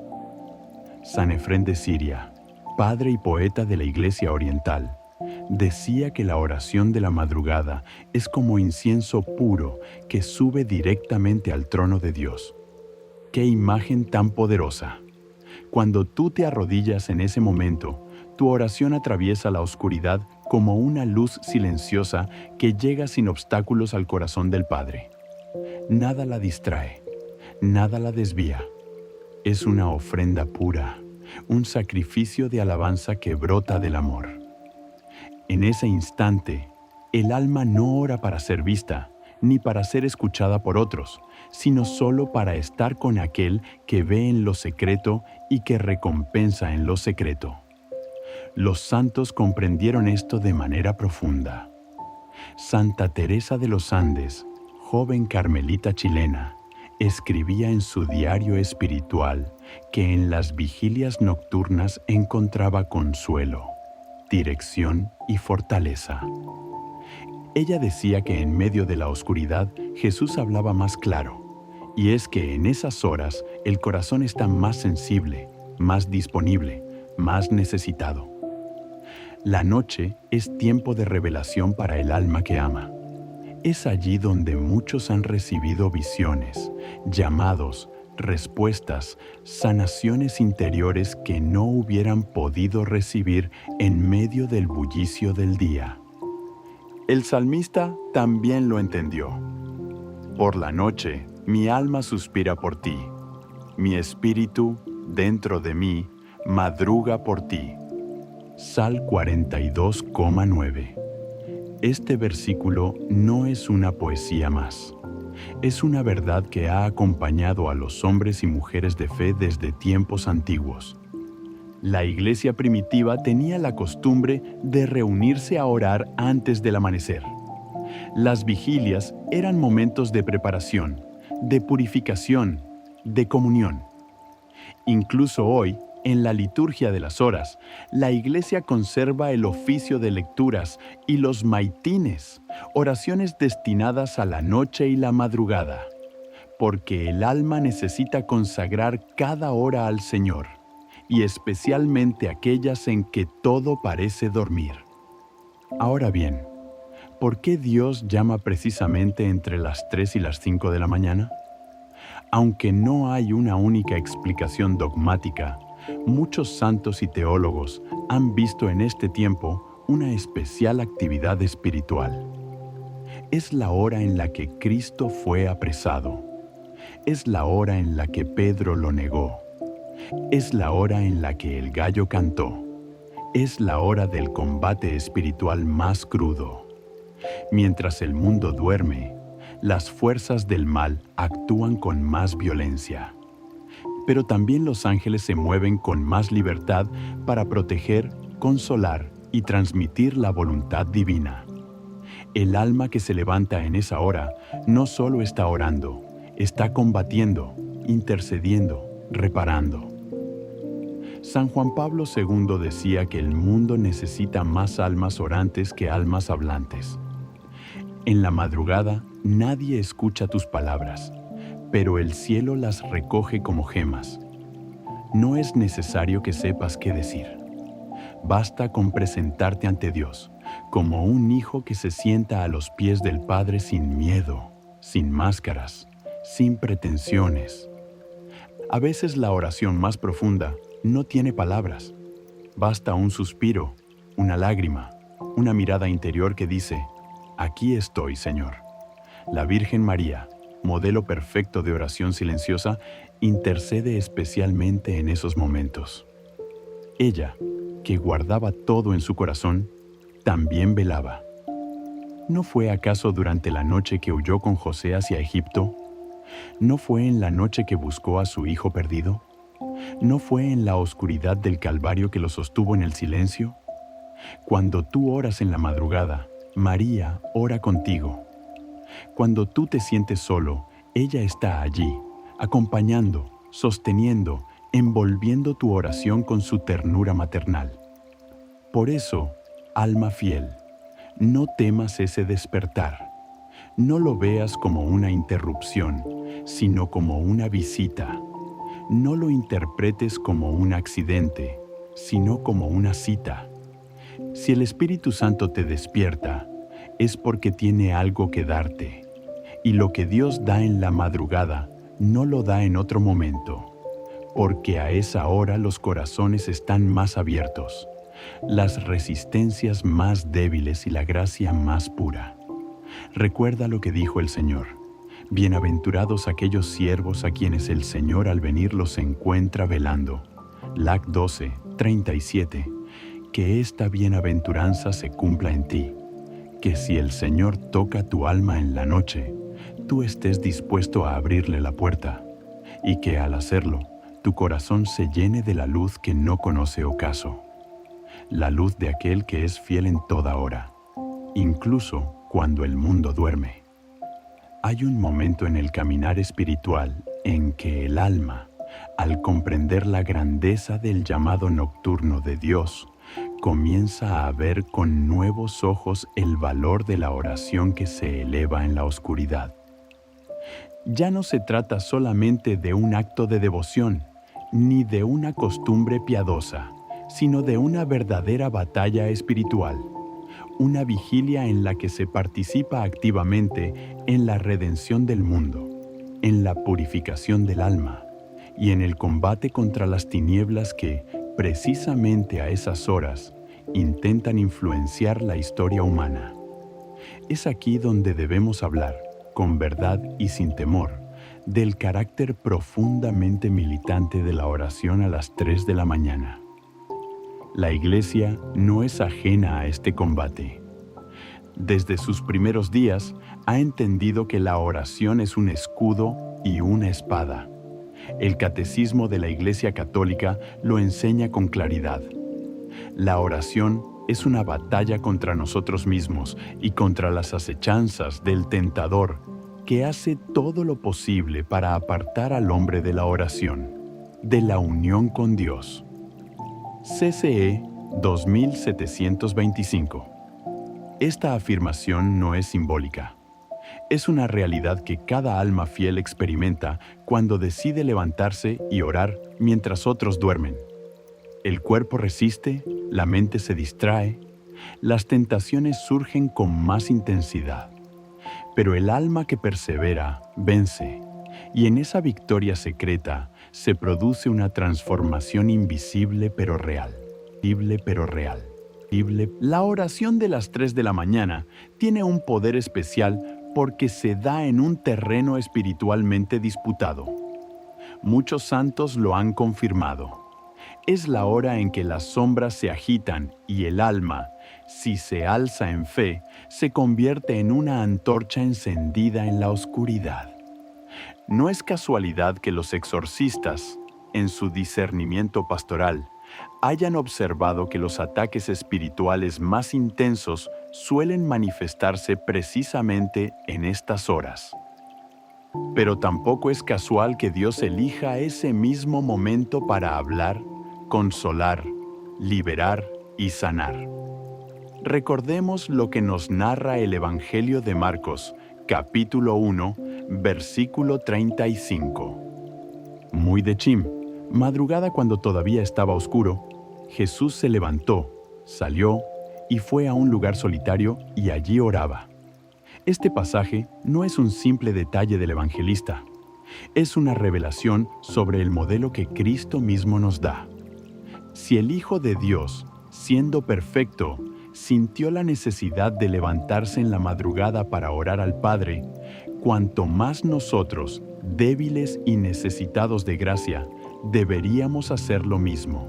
San Efrén de Siria, padre y poeta de la Iglesia Oriental, decía que la oración de la madrugada es como incienso puro que sube directamente al trono de Dios. ¡Qué imagen tan poderosa! Cuando tú te arrodillas en ese momento, tu oración atraviesa la oscuridad como una luz silenciosa que llega sin obstáculos al corazón del Padre. Nada la distrae, nada la desvía. Es una ofrenda pura, un sacrificio de alabanza que brota del amor. En ese instante, el alma no ora para ser vista, ni para ser escuchada por otros, sino solo para estar con aquel que ve en lo secreto y que recompensa en lo secreto. Los santos comprendieron esto de manera profunda. Santa Teresa de los Andes, joven carmelita chilena, escribía en su diario espiritual que en las vigilias nocturnas encontraba consuelo, dirección y fortaleza. Ella decía que en medio de la oscuridad Jesús hablaba más claro, y es que en esas horas el corazón está más sensible, más disponible, más necesitado. La noche es tiempo de revelación para el alma que ama. Es allí donde muchos han recibido visiones, llamados, respuestas, sanaciones interiores que no hubieran podido recibir en medio del bullicio del día. El salmista también lo entendió. Por la noche, mi alma suspira por ti. Mi espíritu, dentro de mí, madruga por ti. Sal 42,9. Este versículo no es una poesía más. Es una verdad que ha acompañado a los hombres y mujeres de fe desde tiempos antiguos. La iglesia primitiva tenía la costumbre de reunirse a orar antes del amanecer. Las vigilias eran momentos de preparación, de purificación, de comunión. Incluso hoy, en la liturgia de las horas, la Iglesia conserva el oficio de lecturas y los maitines, oraciones destinadas a la noche y la madrugada, porque el alma necesita consagrar cada hora al Señor, y especialmente aquellas en que todo parece dormir. Ahora bien, ¿por qué Dios llama precisamente entre las 3 y las 5 de la mañana? Aunque no hay una única explicación dogmática, muchos santos y teólogos han visto en este tiempo una especial actividad espiritual. Es la hora en la que Cristo fue apresado. Es la hora en la que Pedro lo negó. Es la hora en la que el gallo cantó. Es la hora del combate espiritual más crudo. Mientras el mundo duerme, las fuerzas del mal actúan con más violencia. Pero también los ángeles se mueven con más libertad para proteger, consolar y transmitir la voluntad divina. El alma que se levanta en esa hora no solo está orando, está combatiendo, intercediendo, reparando. San Juan Pablo II decía que el mundo necesita más almas orantes que almas hablantes. En la madrugada nadie escucha tus palabras, pero el cielo las recoge como gemas. No es necesario que sepas qué decir. Basta con presentarte ante Dios, como un hijo que se sienta a los pies del Padre sin miedo, sin máscaras, sin pretensiones. A veces la oración más profunda no tiene palabras. Basta un suspiro, una lágrima, una mirada interior que dice: «Aquí estoy, Señor». La Virgen María, modelo perfecto de oración silenciosa, intercede especialmente en esos momentos. Ella, que guardaba todo en su corazón, también velaba. ¿No fue acaso durante la noche que huyó con José hacia Egipto? ¿No fue en la noche que buscó a su hijo perdido? ¿No fue en la oscuridad del Calvario que lo sostuvo en el silencio? Cuando tú oras en la madrugada, María ora contigo. Cuando tú te sientes solo, ella está allí, acompañando, sosteniendo, envolviendo tu oración con su ternura maternal. Por eso, alma fiel, no temas ese despertar. No lo veas como una interrupción, sino como una visita. No lo interpretes como un accidente, sino como una cita. Si el Espíritu Santo te despierta, es porque tiene algo que darte. Y lo que Dios da en la madrugada, no lo da en otro momento, porque a esa hora los corazones están más abiertos, las resistencias más débiles y la gracia más pura. Recuerda lo que dijo el Señor: bienaventurados aquellos siervos a quienes el Señor al venir los encuentra velando. Lac 12, 37. Que esta bienaventuranza se cumpla en ti. Que si el Señor toca tu alma en la noche, tú estés dispuesto a abrirle la puerta, y que al hacerlo, tu corazón se llene de la luz que no conoce ocaso, la luz de aquel que es fiel en toda hora, incluso cuando el mundo duerme. Hay un momento en el caminar espiritual en que el alma, al comprender la grandeza del llamado nocturno de Dios, comienza a ver con nuevos ojos el valor de la oración que se eleva en la oscuridad. Ya no se trata solamente de un acto de devoción, ni de una costumbre piadosa, sino de una verdadera batalla espiritual, una vigilia en la que se participa activamente en la redención del mundo, en la purificación del alma y en el combate contra las tinieblas que, precisamente a esas horas, intentan influenciar la historia humana. Es aquí donde debemos hablar, con verdad y sin temor, del carácter profundamente militante de la oración a las 3 de la mañana. La Iglesia no es ajena a este combate. Desde sus primeros días, ha entendido que la oración es un escudo y una espada. El Catecismo de la Iglesia Católica lo enseña con claridad. La oración es una batalla contra nosotros mismos y contra las acechanzas del tentador, que hace todo lo posible para apartar al hombre de la oración, de la unión con Dios. CCE 2725. Esta afirmación no es simbólica. Es una realidad que cada alma fiel experimenta cuando decide levantarse y orar mientras otros duermen. El cuerpo resiste, la mente se distrae, las tentaciones surgen con más intensidad. Pero el alma que persevera vence, y en esa victoria secreta se produce una transformación invisible pero real. La oración de las 3 de la mañana tiene un poder especial porque se da en un terreno espiritualmente disputado. Muchos santos lo han confirmado. Es la hora en que las sombras se agitan y el alma, si se alza en fe, se convierte en una antorcha encendida en la oscuridad. No es casualidad que los exorcistas, en su discernimiento pastoral, hayan observado que los ataques espirituales más intensos suelen manifestarse precisamente en estas horas. Pero tampoco es casual que Dios elija ese mismo momento para hablar, consolar, liberar y sanar. Recordemos lo que nos narra el Evangelio de Marcos, capítulo 1, versículo 35. Muy de chim, madrugada cuando todavía estaba oscuro, Jesús se levantó, salió y fue a un lugar solitario y allí oraba. Este pasaje no es un simple detalle del evangelista, es una revelación sobre el modelo que Cristo mismo nos da. Si el Hijo de Dios, siendo perfecto, sintió la necesidad de levantarse en la madrugada para orar al Padre, cuanto más nosotros, débiles y necesitados de gracia, deberíamos hacer lo mismo.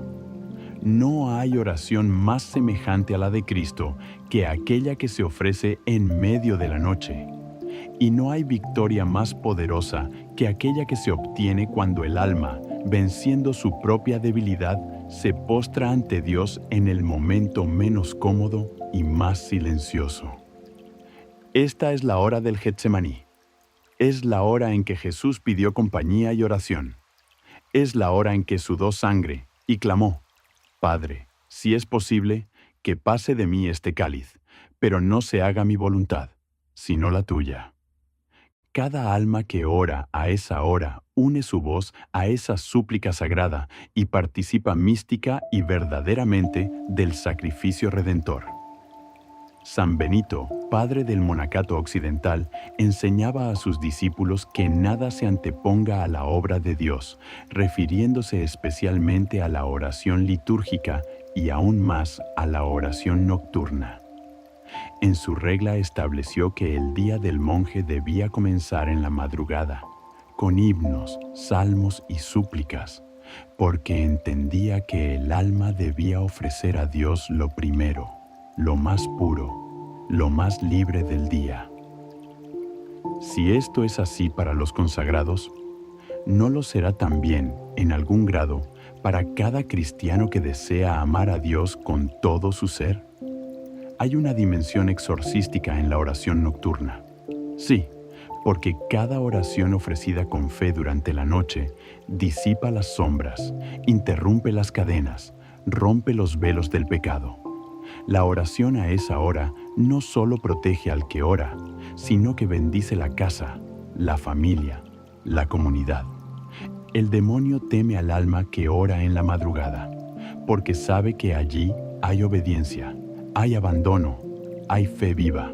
No hay oración más semejante a la de Cristo que aquella que se ofrece en medio de la noche. Y no hay victoria más poderosa que aquella que se obtiene cuando el alma, venciendo su propia debilidad, se postra ante Dios en el momento menos cómodo y más silencioso. Esta es la hora del Getsemaní. Es la hora en que Jesús pidió compañía y oración. Es la hora en que sudó sangre y clamó: Padre, si es posible, que pase de mí este cáliz, pero no se haga mi voluntad, sino la tuya. Cada alma que ora a esa hora une su voz a esa súplica sagrada y participa mística y verdaderamente del sacrificio redentor. San Benito, padre del monacato occidental, enseñaba a sus discípulos que nada se anteponga a la obra de Dios, refiriéndose especialmente a la oración litúrgica y aún más a la oración nocturna. En su regla estableció que el día del monje debía comenzar en la madrugada, con himnos, salmos y súplicas, porque entendía que el alma debía ofrecer a Dios lo primero, lo más puro, lo más libre del día. Si esto es así para los consagrados, ¿no lo será también, en algún grado, para cada cristiano que desea amar a Dios con todo su ser? Hay una dimensión exorcística en la oración nocturna. Sí, porque cada oración ofrecida con fe durante la noche disipa las sombras, interrumpe las cadenas, rompe los velos del pecado. La oración a esa hora no solo protege al que ora, sino que bendice la casa, la familia, la comunidad. El demonio teme al alma que ora en la madrugada, porque sabe que allí hay obediencia, hay abandono, hay fe viva.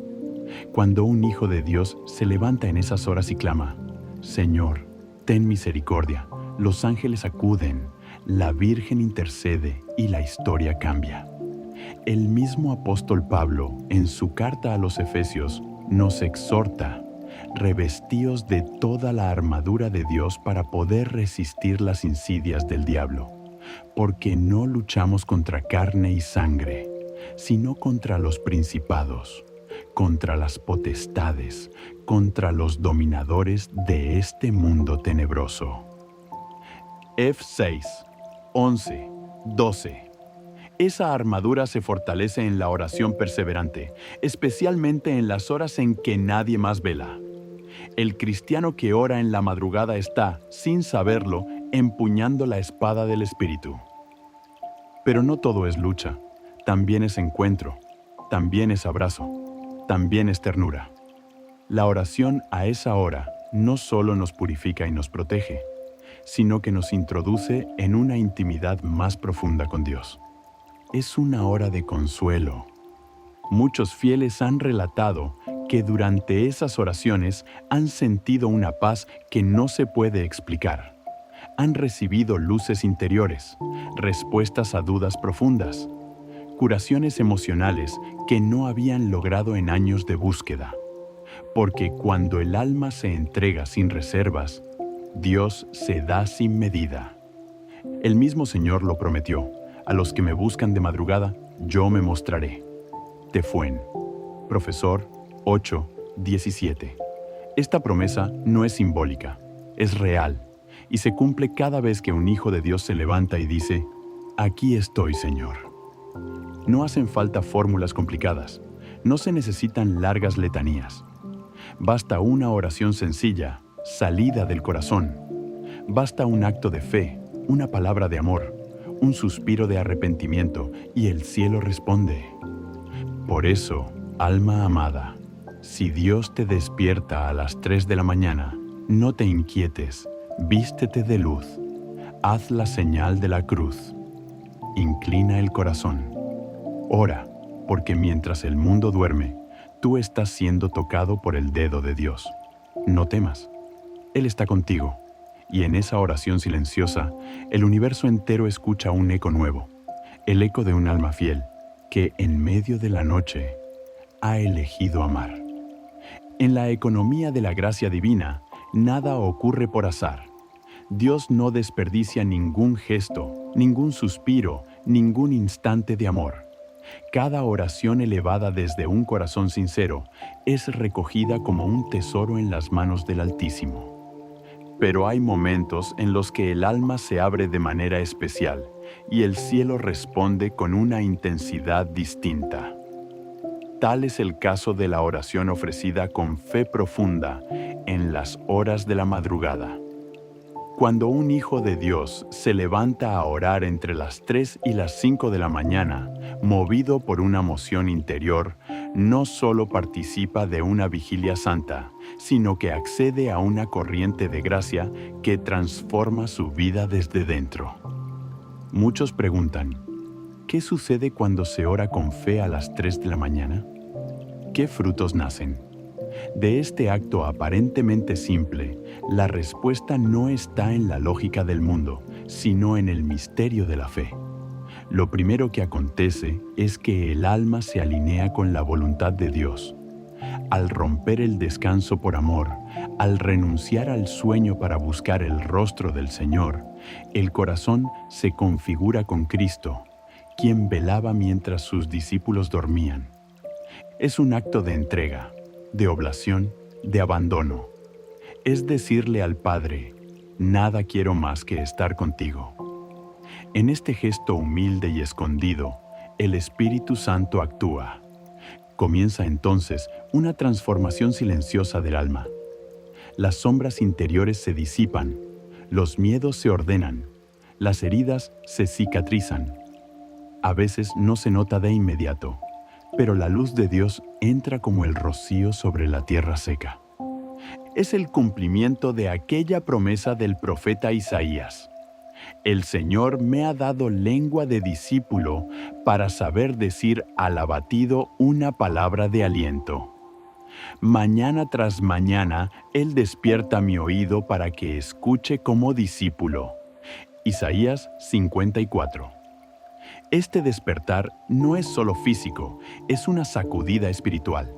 Cuando un hijo de Dios se levanta en esas horas y clama: Señor, ten misericordia, los ángeles acuden, la Virgen intercede y la historia cambia. El mismo apóstol Pablo, en su carta a los Efesios, nos exhorta: revestíos de toda la armadura de Dios para poder resistir las insidias del diablo, porque no luchamos contra carne y sangre, sino contra los principados, contra las potestades, contra los dominadores de este mundo tenebroso. F6, 11, 12. Esa armadura se fortalece en la oración perseverante, especialmente en las horas en que nadie más vela. El cristiano que ora en la madrugada está, sin saberlo, empuñando la espada del Espíritu. Pero no todo es lucha, también es encuentro, también es abrazo, también es ternura. La oración a esa hora no solo nos purifica y nos protege, sino que nos introduce en una intimidad más profunda con Dios. Es una hora de consuelo. Muchos fieles han relatado que durante esas oraciones han sentido una paz que no se puede explicar. Han recibido luces interiores, respuestas a dudas profundas, curaciones emocionales que no habían logrado en años de búsqueda. Porque cuando el alma se entrega sin reservas, Dios se da sin medida. El mismo Señor lo prometió: a los que me buscan de madrugada, yo me mostraré. Tefuen, Profesor 8:17. Esta promesa no es simbólica, es real, y se cumple cada vez que un hijo de Dios se levanta y dice: aquí estoy, Señor. No hacen falta fórmulas complicadas, no se necesitan largas letanías. Basta una oración sencilla, salida del corazón. Basta un acto de fe, una palabra de amor, un suspiro de arrepentimiento, y el cielo responde. Por eso, alma amada, si Dios te despierta a las 3 de la mañana, no te inquietes, vístete de luz, haz la señal de la cruz, inclina el corazón. Ora, porque mientras el mundo duerme, tú estás siendo tocado por el dedo de Dios. No temas, Él está contigo, y en esa oración silenciosa, el universo entero escucha un eco nuevo, el eco de un alma fiel, que en medio de la noche ha elegido amar. En la economía de la gracia divina, nada ocurre por azar. Dios no desperdicia ningún gesto, ningún suspiro, ningún instante de amor. Cada oración elevada desde un corazón sincero es recogida como un tesoro en las manos del Altísimo. Pero hay momentos en los que el alma se abre de manera especial y el cielo responde con una intensidad distinta. Tal es el caso de la oración ofrecida con fe profunda en las horas de la madrugada. Cuando un hijo de Dios se levanta a orar entre las 3 y las 5 de la mañana, movido por una emoción interior, no solo participa de una vigilia santa, sino que accede a una corriente de gracia que transforma su vida desde dentro. Muchos preguntan, ¿qué sucede cuando se ora con fe a las 3 de la mañana? ¿Qué frutos nacen? De este acto aparentemente simple, la respuesta no está en la lógica del mundo, sino en el misterio de la fe. Lo primero que acontece es que el alma se alinea con la voluntad de Dios. Al romper el descanso por amor, al renunciar al sueño para buscar el rostro del Señor, el corazón se configura con Cristo, quien velaba mientras sus discípulos dormían. Es un acto de entrega, de oblación, de abandono. Es decirle al Padre: nada quiero más que estar contigo. En este gesto humilde y escondido, el Espíritu Santo actúa. Comienza entonces una transformación silenciosa del alma. Las sombras interiores se disipan, los miedos se ordenan, las heridas se cicatrizan. A veces no se nota de inmediato, pero la luz de Dios entra como el rocío sobre la tierra seca. Es el cumplimiento de aquella promesa del profeta Isaías. El Señor me ha dado lengua de discípulo para saber decir al abatido una palabra de aliento. Mañana tras mañana, Él despierta mi oído para que escuche como discípulo. Isaías 54. Este despertar no es solo físico, es una sacudida espiritual.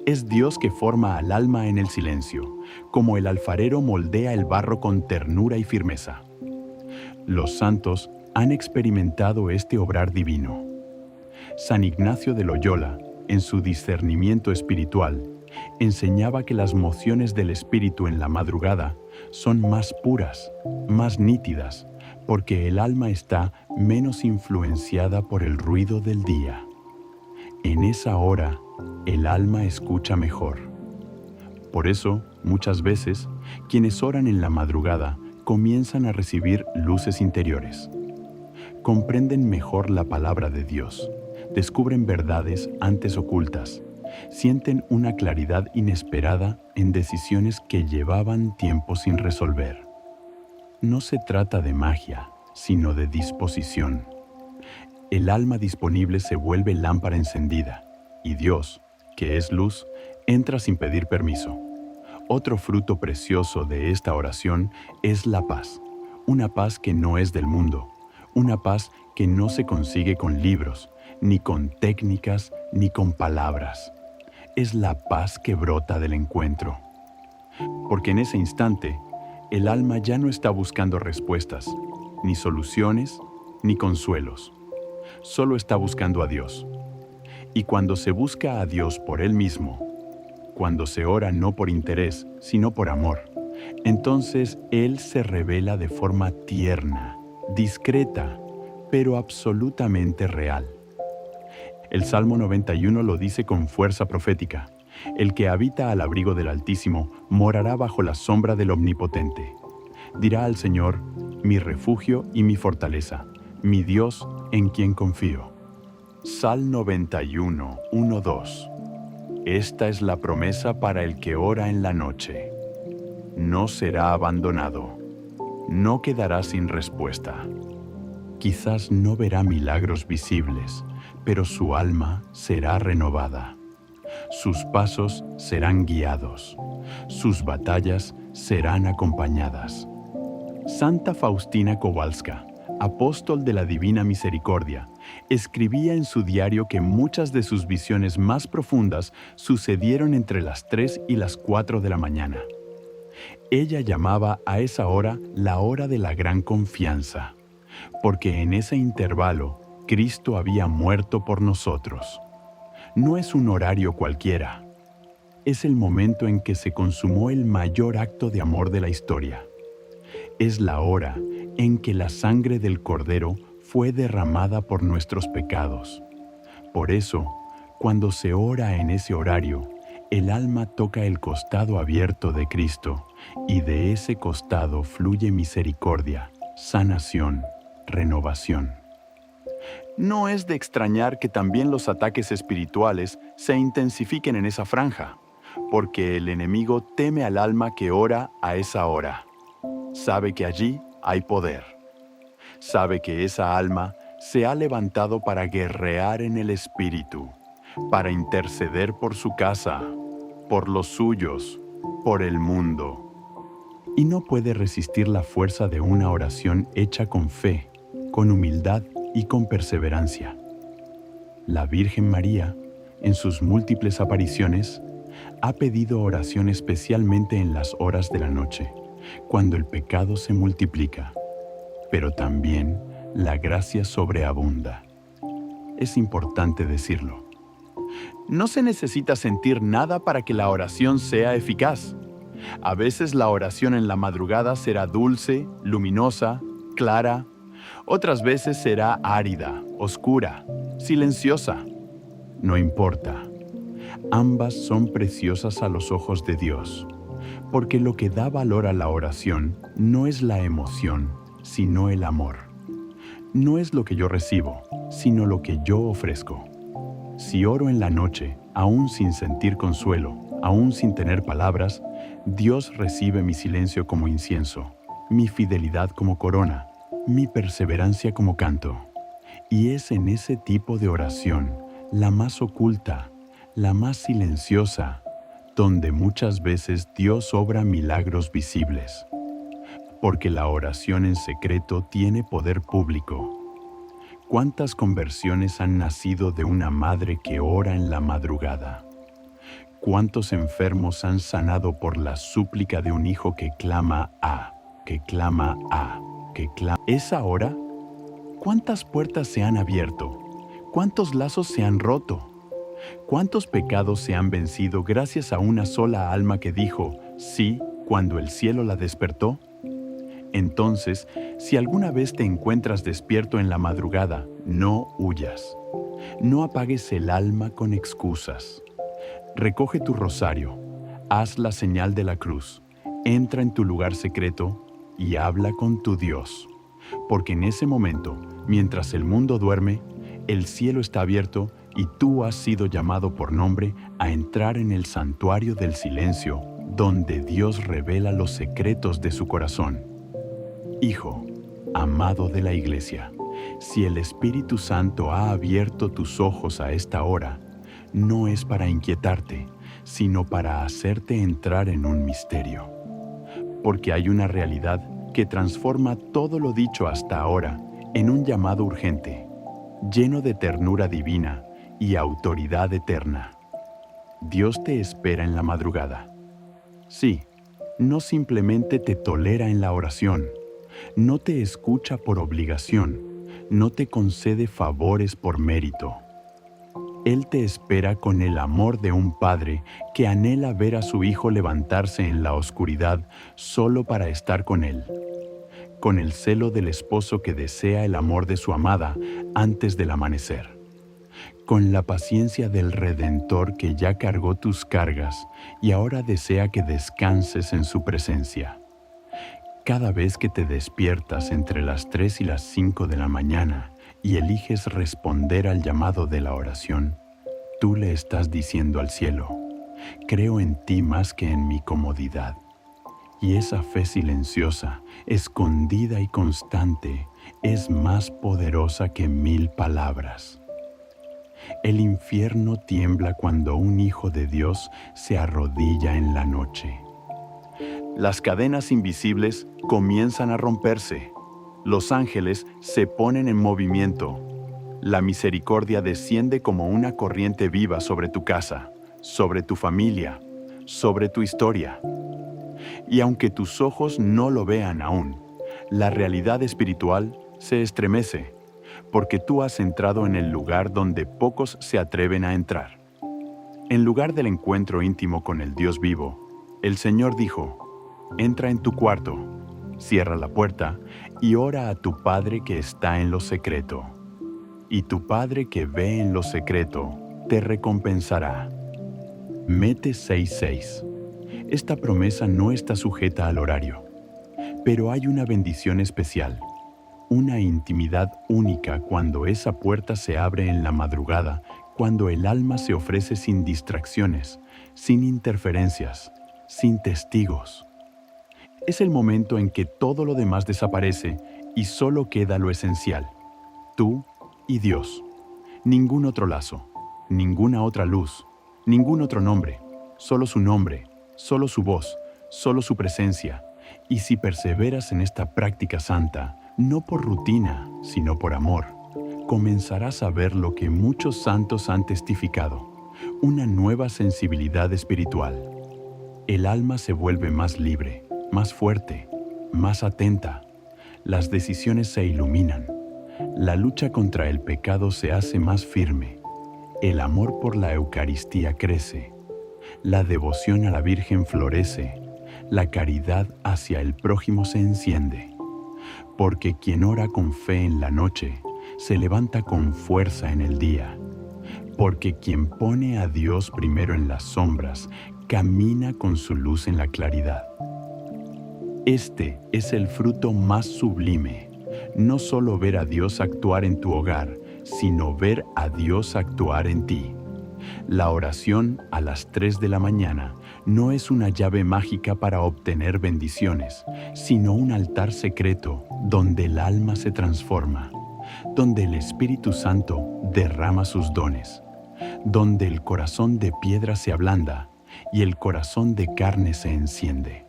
Es Dios que forma al alma en el silencio, como el alfarero moldea el barro con ternura y firmeza. Los santos han experimentado este obrar divino. San Ignacio de Loyola, en su discernimiento espiritual, enseñaba que las mociones del espíritu en la madrugada son más puras, más nítidas, porque el alma está menos influenciada por el ruido del día. En esa hora, el alma escucha mejor. Por eso, muchas veces, quienes oran en la madrugada comienzan a recibir luces interiores. Comprenden mejor la palabra de Dios, descubren verdades antes ocultas, sienten una claridad inesperada en decisiones que llevaban tiempo sin resolver. No se trata de magia, sino de disposición. El alma disponible se vuelve lámpara encendida, y Dios, que es luz, entra sin pedir permiso. Otro fruto precioso de esta oración es la paz, una paz que no es del mundo, una paz que no se consigue con libros, ni con técnicas, ni con palabras. Es la paz que brota del encuentro. Porque en ese instante, el alma ya no está buscando respuestas, ni soluciones, ni consuelos. Solo está buscando a Dios. Y cuando se busca a Dios por Él mismo, cuando se ora no por interés, sino por amor, entonces Él se revela de forma tierna, discreta, pero absolutamente real. El Salmo 91 lo dice con fuerza profética: el que habita al abrigo del Altísimo morará bajo la sombra del Omnipotente. Dirá al Señor: mi refugio y mi fortaleza, mi Dios en quien confío. Salmo 91, 1-2. Esta es la promesa para el que ora en la noche. No será abandonado, no quedará sin respuesta. Quizás no verá milagros visibles, pero su alma será renovada. Sus pasos serán guiados, sus batallas serán acompañadas. Santa Faustina Kowalska, apóstol de la Divina Misericordia, escribía en su diario que muchas de sus visiones más profundas sucedieron entre las 3 y las 4 de la mañana. Ella llamaba a esa hora la hora de la gran confianza, porque en ese intervalo Cristo había muerto por nosotros. No es un horario cualquiera, es el momento en que se consumó el mayor acto de amor de la historia. Es la hora en que la sangre del Cordero fue derramada por nuestros pecados. Por eso, cuando se ora en ese horario, el alma toca el costado abierto de Cristo, y de ese costado fluye misericordia, sanación, renovación. No es de extrañar que también los ataques espirituales se intensifiquen en esa franja, porque el enemigo teme al alma que ora a esa hora. Sabe que allí hay poder. Sabe que esa alma se ha levantado para guerrear en el espíritu, para interceder por su casa, por los suyos, por el mundo. Y no puede resistir la fuerza de una oración hecha con fe, con humildad y con perseverancia. La Virgen María, en sus múltiples apariciones, ha pedido oración especialmente en las horas de la noche, cuando el pecado se multiplica, pero también la gracia sobreabunda. Es importante decirlo. No se necesita sentir nada para que la oración sea eficaz. A veces la oración en la madrugada será dulce, luminosa, clara. Otras veces será árida, oscura, silenciosa. No importa. Ambas son preciosas a los ojos de Dios, porque lo que da valor a la oración no es la emoción, sino el amor. No es lo que yo recibo, sino lo que yo ofrezco. Si oro en la noche, aún sin sentir consuelo, aún sin tener palabras, Dios recibe mi silencio como incienso, mi fidelidad como corona, mi perseverancia como canto. Y es en ese tipo de oración, la más oculta, la más silenciosa, donde muchas veces Dios obra milagros visibles. Porque la oración en secreto tiene poder público. ¿Cuántas conversiones han nacido de una madre que ora en la madrugada? ¿Cuántos enfermos han sanado por la súplica de un hijo que clama que clama que clama? ¿Esa hora? ¿Cuántas puertas se han abierto? ¿Cuántos lazos se han roto? ¿Cuántos pecados se han vencido gracias a una sola alma que dijo sí cuando el cielo la despertó? Entonces, si alguna vez te encuentras despierto en la madrugada, no huyas. No apagues el alma con excusas. Recoge tu rosario, haz la señal de la cruz, entra en tu lugar secreto y habla con tu Dios. Porque en ese momento, mientras el mundo duerme, el cielo está abierto y tú has sido llamado por nombre a entrar en el santuario del silencio, donde Dios revela los secretos de su corazón. Hijo, amado de la Iglesia, si el Espíritu Santo ha abierto tus ojos a esta hora, no es para inquietarte, sino para hacerte entrar en un misterio. Porque hay una realidad que transforma todo lo dicho hasta ahora en un llamado urgente, lleno de ternura divina y autoridad eterna. Dios te espera en la madrugada. Sí, no simplemente te tolera en la oración, no te escucha por obligación, no te concede favores por mérito. Él te espera con el amor de un padre que anhela ver a su hijo levantarse en la oscuridad solo para estar con él, con el celo del esposo que desea el amor de su amada antes del amanecer, con la paciencia del Redentor que ya cargó tus cargas y ahora desea que descanses en su presencia. Cada vez que te despiertas entre las 3 y las 5 de la mañana y eliges responder al llamado de la oración, tú le estás diciendo al cielo, creo en ti más que en mi comodidad. Y esa fe silenciosa, escondida y constante, es más poderosa que 1000 palabras. El infierno tiembla cuando un hijo de Dios se arrodilla en la noche. Las cadenas invisibles comienzan a romperse. Los ángeles se ponen en movimiento. La misericordia desciende como una corriente viva sobre tu casa, sobre tu familia, sobre tu historia. Y aunque tus ojos no lo vean aún, la realidad espiritual se estremece, porque tú has entrado en el lugar donde pocos se atreven a entrar. En lugar del encuentro íntimo con el Dios vivo, el Señor dijo, entra en tu cuarto, cierra la puerta y ora a tu Padre que está en lo secreto. Y tu Padre que ve en lo secreto te recompensará. Mete 6:6. Esta promesa no está sujeta al horario, pero hay una bendición especial, una intimidad única cuando esa puerta se abre en la madrugada, cuando el alma se ofrece sin distracciones, sin interferencias, sin testigos. Es el momento en que todo lo demás desaparece y solo queda lo esencial, tú y Dios. Ningún otro lazo, ninguna otra luz, ningún otro nombre, solo su nombre, solo su voz, solo su presencia. Y si perseveras en esta práctica santa, no por rutina, sino por amor, comenzarás a ver lo que muchos santos han testificado, una nueva sensibilidad espiritual. El alma se vuelve más libre, más fuerte, más atenta. Las decisiones se iluminan. La lucha contra el pecado se hace más firme. El amor por la Eucaristía crece. La devoción a la Virgen florece. La caridad hacia el prójimo se enciende. Porque quien ora con fe en la noche, se levanta con fuerza en el día. Porque quien pone a Dios primero en las sombras, camina con su luz en la claridad. Este es el fruto más sublime, no solo ver a Dios actuar en tu hogar, sino ver a Dios actuar en ti. La oración a las 3 de la mañana no es una llave mágica para obtener bendiciones, sino un altar secreto donde el alma se transforma, donde el Espíritu Santo derrama sus dones, donde el corazón de piedra se ablanda y el corazón de carne se enciende.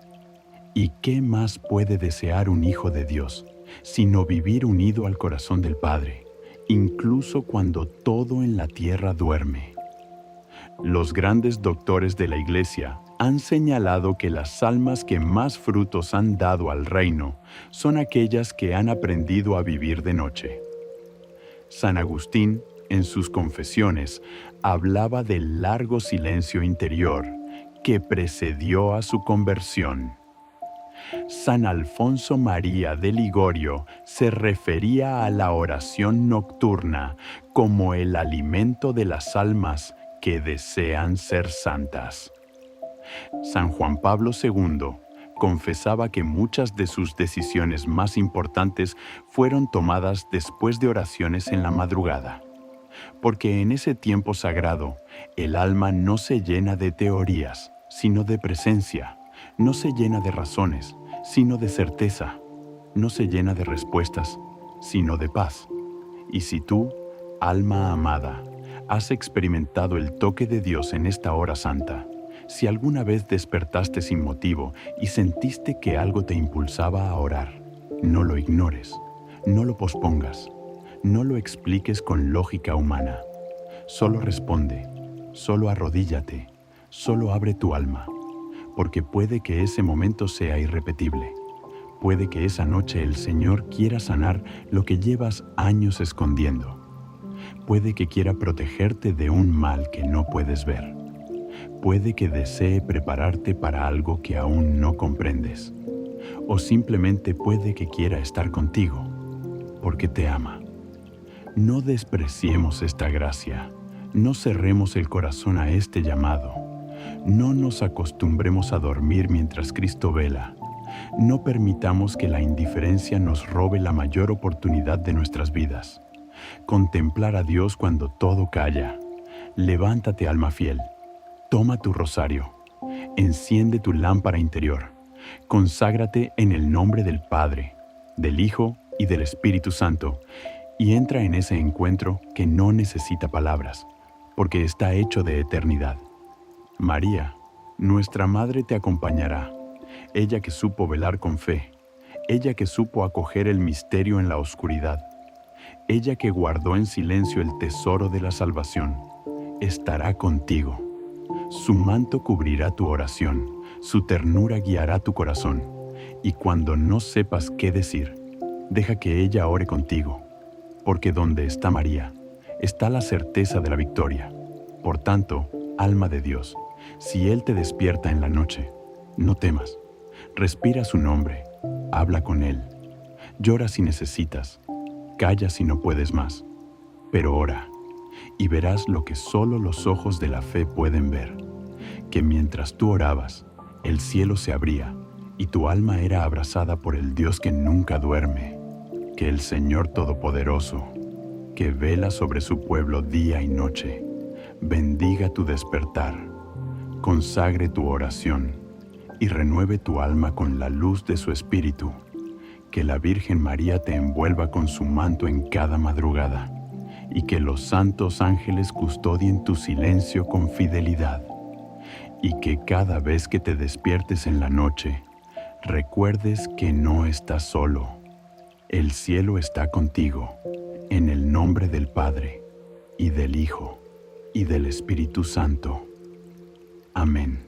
¿Y qué más puede desear un hijo de Dios, sino vivir unido al corazón del Padre, incluso cuando todo en la tierra duerme? Los grandes doctores de la Iglesia han señalado que las almas que más frutos han dado al reino son aquellas que han aprendido a vivir de noche. San Agustín En sus confesiones hablaba del largo silencio interior que precedió a su conversión. San Alfonso María de Ligorio se refería a la oración nocturna como el alimento de las almas que desean ser santas. San Juan Pablo II confesaba que muchas de sus decisiones más importantes fueron tomadas después de oraciones en la madrugada, porque en ese tiempo sagrado el alma no se llena de teorías, sino de presencia, no se llena de razones, sino de certeza, no se llena de respuestas, sino de paz. Y si tú, alma amada, has experimentado el toque de Dios en esta hora santa, si alguna vez despertaste sin motivo y sentiste que algo te impulsaba a orar, no lo ignores, no lo pospongas, no lo expliques con lógica humana. Solo responde, solo arrodíllate, solo abre tu alma, porque puede que ese momento sea irrepetible. Puede que esa noche el Señor quiera sanar lo que llevas años escondiendo. Puede que quiera protegerte de un mal que no puedes ver. Puede que desee prepararte para algo que aún no comprendes. O simplemente puede que quiera estar contigo, porque te ama. No despreciemos esta gracia. No cerremos el corazón a este llamado. No nos acostumbremos a dormir mientras Cristo vela. No permitamos que la indiferencia nos robe la mayor oportunidad de nuestras vidas. Contemplar a Dios cuando todo calla. Levántate, alma fiel. Toma tu rosario. Enciende tu lámpara interior. Conságrate en el nombre del Padre, del Hijo y del Espíritu Santo, y entra en ese encuentro que no necesita palabras, porque está hecho de eternidad. María, nuestra Madre, te acompañará. Ella que supo velar con fe, ella que supo acoger el misterio en la oscuridad, ella que guardó en silencio el tesoro de la salvación, estará contigo. Su manto cubrirá tu oración, su ternura guiará tu corazón, y cuando no sepas qué decir, deja que ella ore contigo, porque donde está María, está la certeza de la victoria. Por tanto, alma de Dios, si Él te despierta en la noche, no temas. Respira su nombre, habla con Él. Llora si necesitas, calla si no puedes más. Pero ora, y verás lo que solo los ojos de la fe pueden ver, que mientras tú orabas, el cielo se abría y tu alma era abrazada por el Dios que nunca duerme, que el Señor Todopoderoso, que vela sobre su pueblo día y noche, bendiga tu despertar, consagre tu oración y renueve tu alma con la luz de su Espíritu. Que la Virgen María te envuelva con su manto en cada madrugada y que los santos ángeles custodien tu silencio con fidelidad. Y que cada vez que te despiertes en la noche, recuerdes que no estás solo. El cielo está contigo, en el nombre del Padre, y del Hijo, y del Espíritu Santo. Amén.